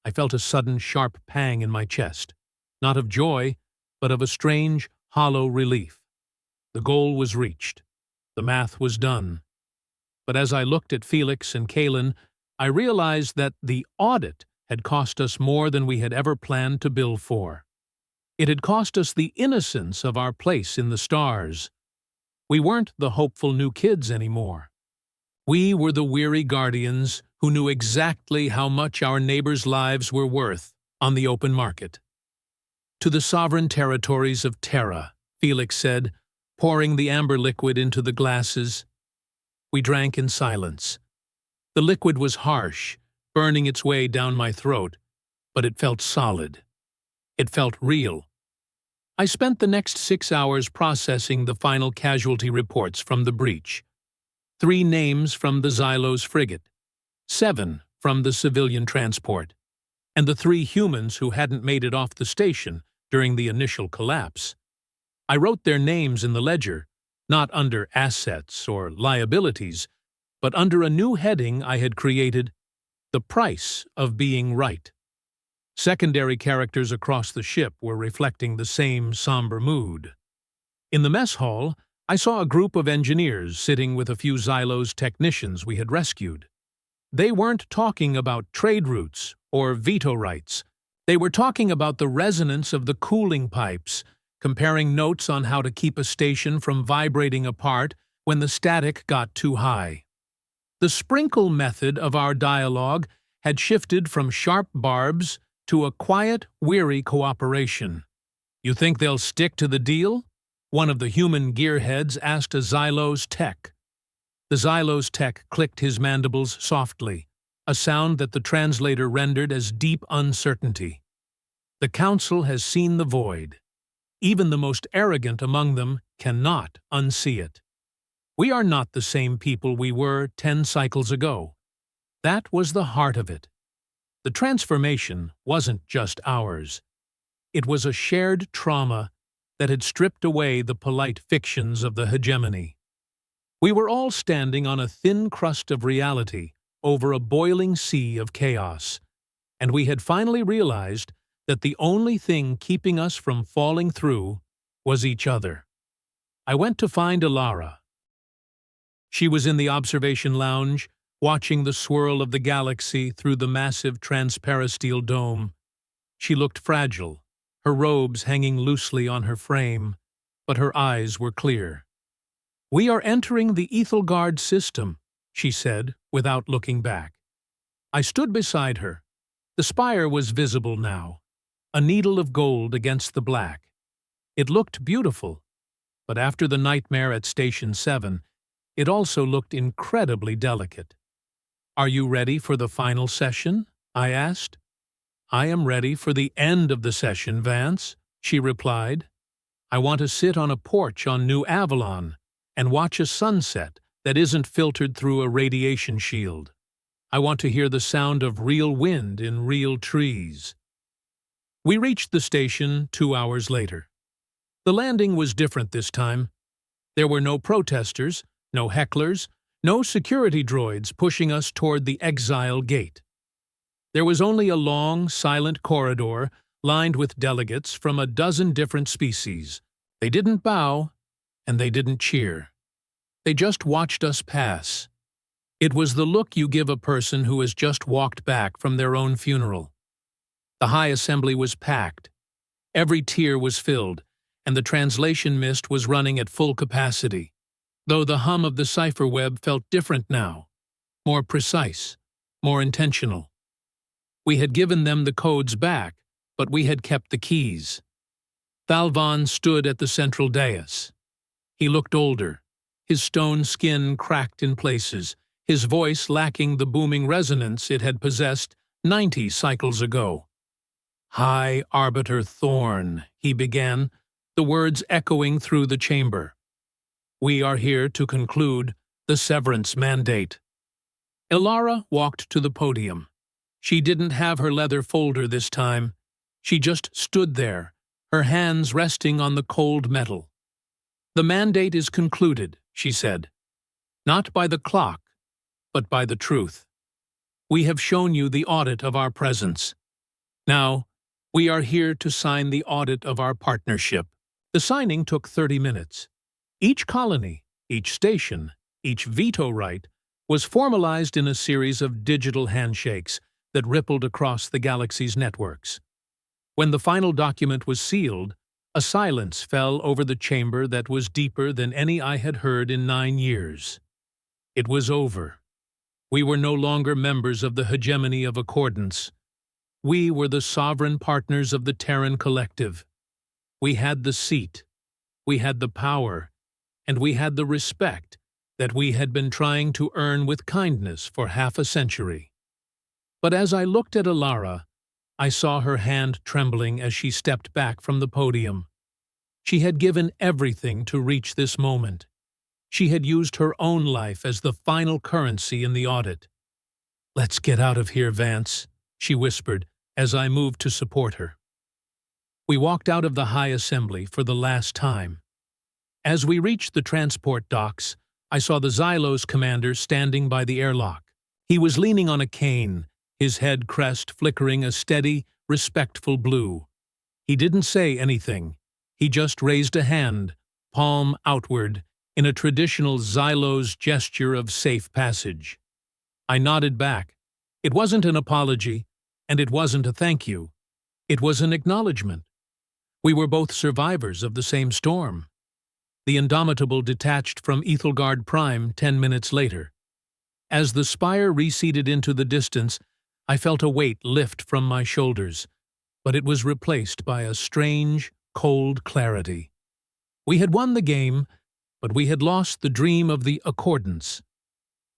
I felt a sudden sharp pang in my chest, not of joy, but of a strange, hollow relief. The goal was reached. The math was done. But as I looked at Felix and Kalen, I realized that the audit had cost us more than we had ever planned to bill for. It had cost us the innocence of our place in the stars. We weren't the hopeful new kids anymore. We were the weary guardians who knew exactly how much our neighbors' lives were worth on the open market. To the sovereign territories of Terra, Felix said, pouring the amber liquid into the glasses. We drank in silence. The liquid was harsh, burning its way down my throat, but it felt solid. It felt real. I spent the next 6 hours processing the final casualty reports from the breach. 3 names from the Xylos frigate, 7 from the civilian transport, and the 3 humans who hadn't made it off the station during the initial collapse. I wrote their names in the ledger, not under assets or liabilities, but under a new heading I had created, The Price of Being Right. Secondary characters across the ship were reflecting the same somber mood. In the mess hall, I saw a group of engineers sitting with a few Xylos technicians we had rescued. They weren't talking about trade routes or veto rights. They were talking about the resonance of the cooling pipes, comparing notes on how to keep a station from vibrating apart when the static got too high. The sprinkle method of our dialogue had shifted from sharp barbs to a quiet, weary cooperation. You think they'll stick to the deal? One of the human gearheads asked a Xylos tech. The Xylos tech clicked his mandibles softly, a sound that the translator rendered as deep uncertainty. The Council has seen the void. Even the most arrogant among them cannot unsee it. We are not the same people we were 10 cycles ago. That was the heart of it. The transformation wasn't just ours. It was a shared trauma that had stripped away the polite fictions of the hegemony. We were all standing on a thin crust of reality over a boiling sea of chaos, and we had finally realized that the only thing keeping us from falling through was each other. I went to find Alara. She was in the observation lounge, watching the swirl of the galaxy through the massive transparasteel dome. She looked fragile, her robes hanging loosely on her frame, but her eyes were clear. "We are entering the Ethelgard system," she said, without looking back. I stood beside her. The spire was visible now, a needle of gold against the black. It looked beautiful, but after the nightmare at Station 7, it also looked incredibly delicate. "Are you ready for the final session?" I asked. "I am ready for the end of the session, Vance," she replied. "I want to sit on a porch on New Avalon and watch a sunset that isn't filtered through a radiation shield. I want to hear the sound of real wind in real trees." We reached the station 2 hours later. The landing was different this time. There were no protesters, no hecklers, no security droids pushing us toward the exile gate. There was only a long, silent corridor lined with delegates from a dozen different species. They didn't bow, and they didn't cheer. They just watched us pass. It was the look you give a person who has just walked back from their own funeral. The high assembly was packed. Every tier was filled, and the translation mist was running at full capacity, though the hum of the cipher web felt different now, more precise, more intentional. We had given them the codes back, but we had kept the keys. Thalvan stood at the central dais. He looked older, his stone skin cracked in places, his voice lacking the booming resonance it had possessed 90 cycles ago. "High Arbiter Thorn," he began, the words echoing through the chamber. "We are here to conclude the severance mandate." Ilara walked to the podium. She didn't have her leather folder this time. She just stood there, her hands resting on the cold metal. "The mandate is concluded," she said. "Not by the clock, but by the truth. We have shown you the audit of our presence. Now, we are here to sign the audit of our partnership." The signing took 30 minutes. Each colony, each station, each veto right was formalized in a series of digital handshakes that rippled across the galaxy's networks. When the final document was sealed, a silence fell over the chamber that was deeper than any I had heard in 9 years. It was over. We were no longer members of the hegemony of accordance. We were the sovereign partners of the Terran Collective. We had the seat, we had the power, and we had the respect that we had been trying to earn with kindness for half a century. But as I looked at Ilara, I saw her hand trembling as she stepped back from the podium. She had given everything to reach this moment. She had used her own life as the final currency in the audit. "Let's get out of here, Vance," she whispered as I moved to support her. We walked out of the high assembly for the last time. As we reached the transport docks, I saw the Xylos commander standing by the airlock. He was leaning on a cane, his head crest flickering a steady, respectful blue. He didn't say anything. He just raised a hand, palm outward, in a traditional Xylos gesture of safe passage. I nodded back. It wasn't an apology, and it wasn't a thank you. It was an acknowledgement. We were both survivors of the same storm. The Indomitable detached from Ethelgard Prime 10 minutes later. As the spire receded into the distance, I felt a weight lift from my shoulders, but it was replaced by a strange, cold clarity. We had won the game, but we had lost the dream of the accordance.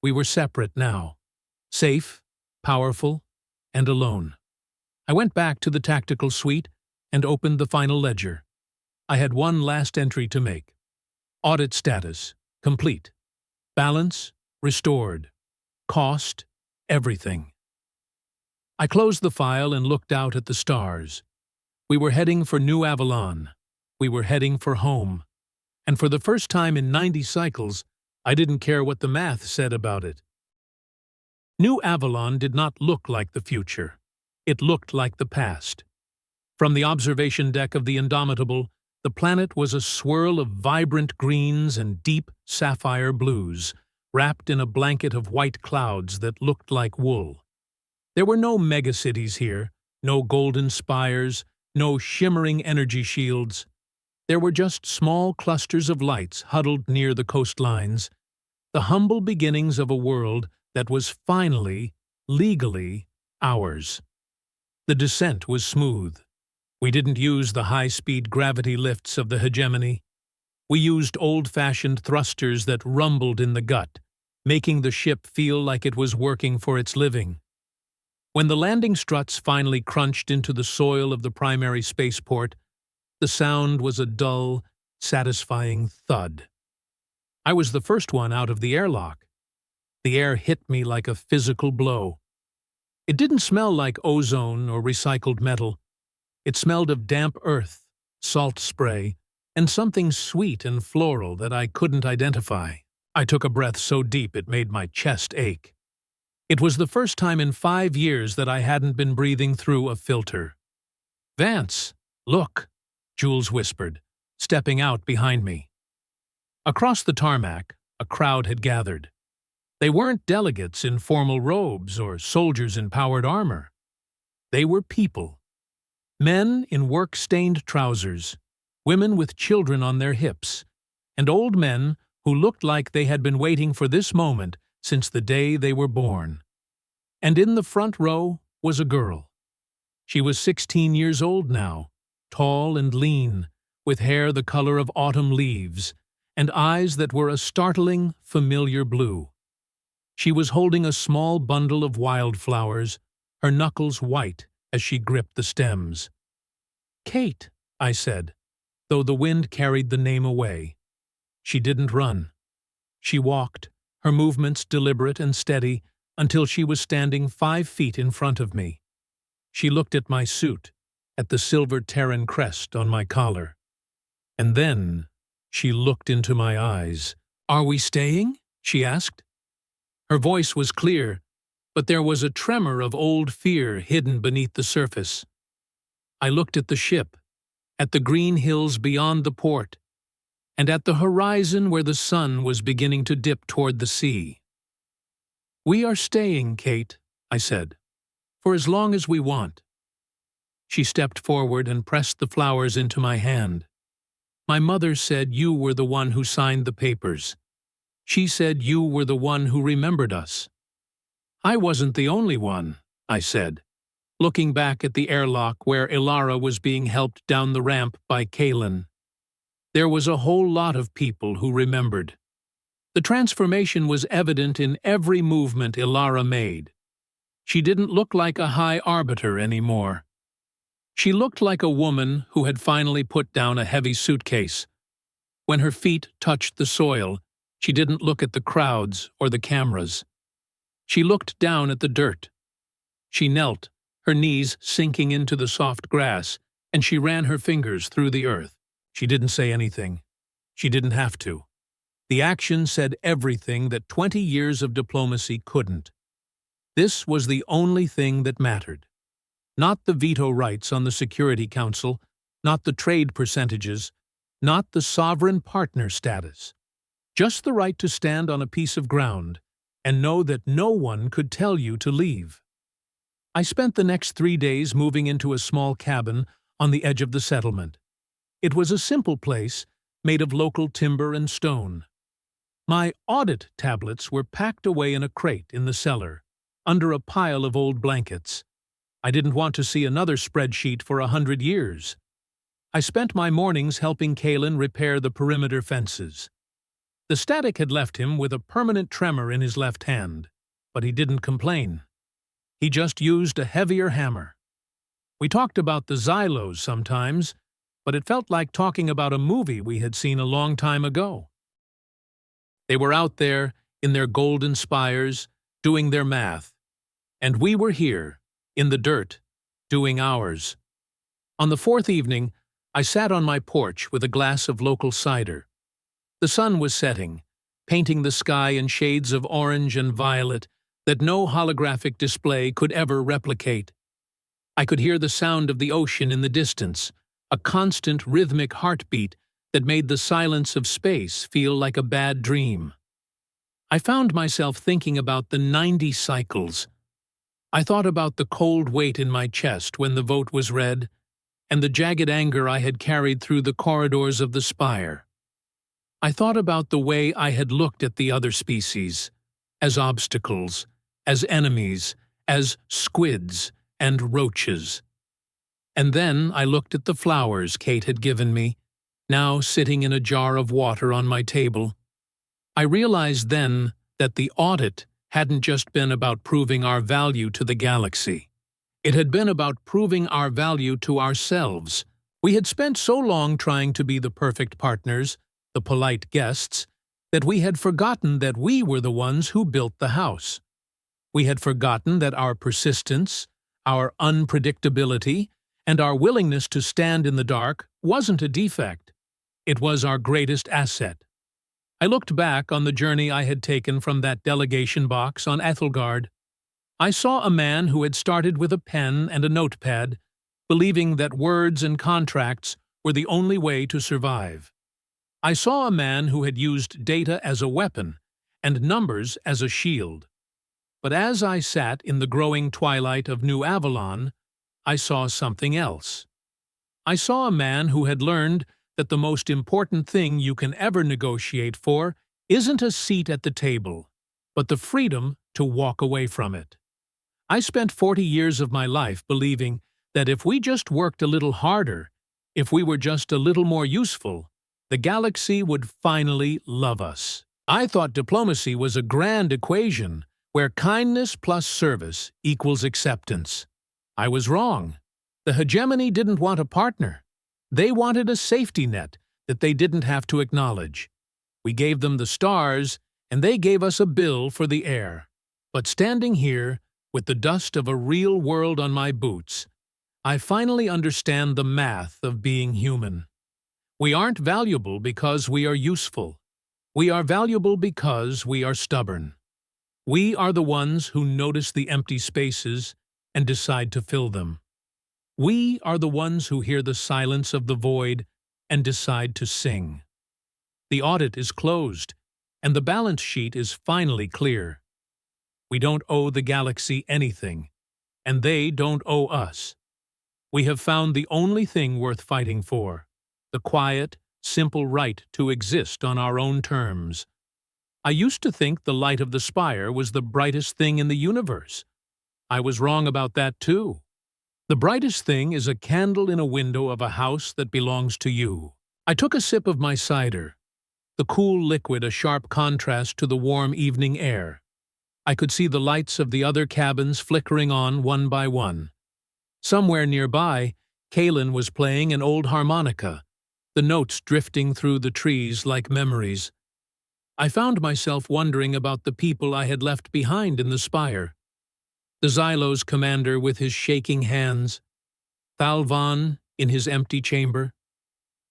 We were separate now, safe, powerful, and alone. I went back to the tactical suite and opened the final ledger. I had one last entry to make. Audit status, complete. Balance, restored. Cost, everything. I closed the file and looked out at the stars. We were heading for New Avalon. We were heading for home. And for the first time in 90 cycles, I didn't care what the math said about it. New Avalon did not look like the future. It looked like the past. From the observation deck of the Indomitable, the planet was a swirl of vibrant greens and deep sapphire blues, wrapped in a blanket of white clouds that looked like wool. There were no megacities here, no golden spires, no shimmering energy shields. There were just small clusters of lights huddled near the coastlines, the humble beginnings of a world that was finally, legally, ours. The descent was smooth. We didn't use the high-speed gravity lifts of the hegemony. We used old-fashioned thrusters that rumbled in the gut, making the ship feel like it was working for its living. When the landing struts finally crunched into the soil of the primary spaceport, the sound was a dull, satisfying thud. I was the first one out of the airlock. The air hit me like a physical blow. It didn't smell like ozone or recycled metal. It smelled of damp earth, salt spray, and something sweet and floral that I couldn't identify. I took a breath so deep it made my chest ache. It was the first time in 5 years that I hadn't been breathing through a filter. "Vance, look," Jules whispered, stepping out behind me. Across the tarmac, a crowd had gathered. They weren't delegates in formal robes or soldiers in powered armor. They were people. Men in work-stained trousers, women with children on their hips, and old men who looked like they had been waiting for this moment since the day they were born. And in the front row was a girl. She was 16 years old now, tall and lean, with hair the color of autumn leaves, and eyes that were a startling, familiar blue. She was holding a small bundle of wildflowers, her knuckles white as she gripped the stems. "Kate," I said, though the wind carried the name away. She didn't run. She walked, her movements deliberate and steady, until she was standing 5 feet in front of me. She looked at my suit, at the silver Terran crest on my collar. And then she looked into my eyes. "Are we staying?" she asked. Her voice was clear, but there was a tremor of old fear hidden beneath the surface. I looked at the ship, at the green hills beyond the port, and at the horizon where the sun was beginning to dip toward the sea. "We are staying, Kate," I said, "for as long as we want." She stepped forward and pressed the flowers into my hand. "My mother said you were the one who signed the papers. She said you were the one who remembered us." "I wasn't the only one," I said, looking back at the airlock where Ilara was being helped down the ramp by Kalen. There was a whole lot of people who remembered. The transformation was evident in every movement Ilara made. She didn't look like a high arbiter anymore. She looked like a woman who had finally put down a heavy suitcase. When her feet touched the soil, she didn't look at the crowds or the cameras. She looked down at the dirt. She knelt, her knees sinking into the soft grass, and she ran her fingers through the earth. She didn't say anything. She didn't have to. The action said everything that 20 years of diplomacy couldn't. This was the only thing that mattered. Not the veto rights on the Security Council, not the trade percentages, not the sovereign partner status. Just the right to stand on a piece of ground and know that no one could tell you to leave. I spent the next 3 days moving into a small cabin on the edge of the settlement. It was a simple place, made of local timber and stone. My audit tablets were packed away in a crate in the cellar, under a pile of old blankets. I didn't want to see another spreadsheet for 100 years. I spent my mornings helping Kalen repair the perimeter fences. The static had left him with a permanent tremor in his left hand, but he didn't complain. He just used a heavier hammer. We talked about the Xylos sometimes, but it felt like talking about a movie we had seen a long time ago. They were out there, in their golden spires, doing their math, and we were here, in the dirt, doing ours. On the 4th evening, I sat on my porch with a glass of local cider. The sun was setting, painting the sky in shades of orange and violet that no holographic display could ever replicate. I could hear the sound of the ocean in the distance, a constant rhythmic heartbeat that made the silence of space feel like a bad dream. I found myself thinking about the 90 cycles. I thought about the cold weight in my chest when the vote was read, and the jagged anger I had carried through the corridors of the spire. I thought about the way I had looked at the other species, as obstacles, as enemies, as squids and roaches. And then I looked at the flowers Kate had given me, now sitting in a jar of water on my table. I realized then that the audit hadn't just been about proving our value to the galaxy. It had been about proving our value to ourselves. We had spent so long trying to be the perfect partners, the polite guests, that we had forgotten that we were the ones who built the house. We had forgotten that our persistence, our unpredictability, and our willingness to stand in the dark wasn't a defect. It was our greatest asset. I looked back on the journey I had taken from that delegation box on Ethelgard. I saw a man who had started with a pen and a notepad, believing that words and contracts were the only way to survive. I saw a man who had used data as a weapon and numbers as a shield. But as I sat in the growing twilight of New Avalon, I saw something else. I saw a man who had learned that the most important thing you can ever negotiate for isn't a seat at the table, but the freedom to walk away from it. I spent 40 years of my life believing that if we just worked a little harder, if we were just a little more useful, the galaxy would finally love us. I thought diplomacy was a grand equation where kindness plus service equals acceptance. I was wrong. The hegemony didn't want a partner. They wanted a safety net that they didn't have to acknowledge. We gave them the stars, and they gave us a bill for the air. But standing here, with the dust of a real world on my boots, I finally understand the math of being human. We aren't valuable because we are useful. We are valuable because we are stubborn. We are the ones who notice the empty spaces and decide to fill them. We are the ones who hear the silence of the void and decide to sing. The audit is closed, and the balance sheet is finally clear. We don't owe the galaxy anything, and they don't owe us. We have found the only thing worth fighting for, the quiet, simple right to exist on our own terms. I used to think the light of the spire was the brightest thing in the universe. I was wrong about that too. The brightest thing is a candle in a window of a house that belongs to you. I took a sip of my cider, the cool liquid a sharp contrast to the warm evening air. I could see the lights of the other cabins flickering on one by one. Somewhere nearby, Kaelin was playing an old harmonica, the notes drifting through the trees like memories. I found myself wondering about the people I had left behind in the spire. The Xylo's commander with his shaking hands, Thalvan in his empty chamber,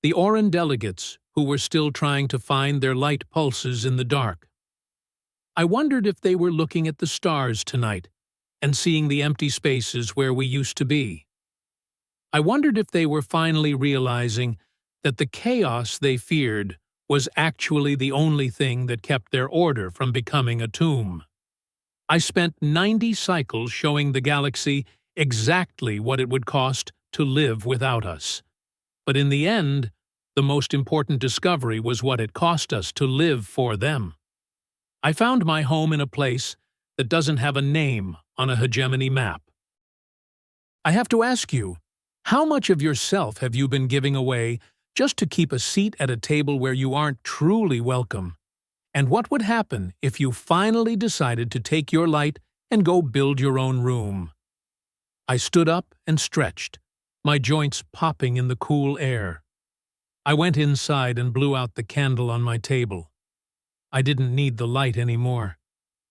the Oran delegates who were still trying to find their light pulses in the dark. I wondered if they were looking at the stars tonight and seeing the empty spaces where we used to be. I wondered if they were finally realizing that the chaos they feared was actually the only thing that kept their order from becoming a tomb. I spent 90 cycles showing the galaxy exactly what it would cost to live without us. But in the end, the most important discovery was what it cost us to live for them. I found my home in a place that doesn't have a name on a hegemony map. I have to ask you, how much of yourself have you been giving away just to keep a seat at a table where you aren't truly welcome? And what would happen if you finally decided to take your light and go build your own room? I stood up and stretched, my joints popping in the cool air. I went inside and blew out the candle on my table. I didn't need the light anymore.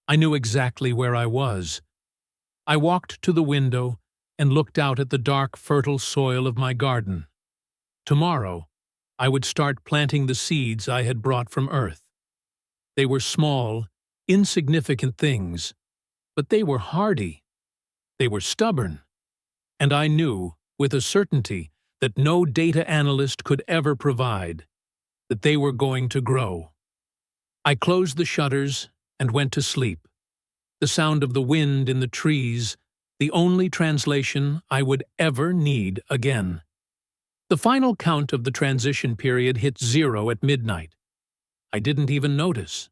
I knew exactly where I was. I walked to the window and looked out at the dark, fertile soil of my garden. Tomorrow, I would start planting the seeds I had brought from Earth. They were small, insignificant things, but they were hardy. They were stubborn. And I knew, with a certainty that no data analyst could ever provide, that they were going to grow. I closed the shutters and went to sleep. The sound of the wind in the trees, the only translation I would ever need again. The final count of the transition period hit 0 at midnight. I didn't even notice.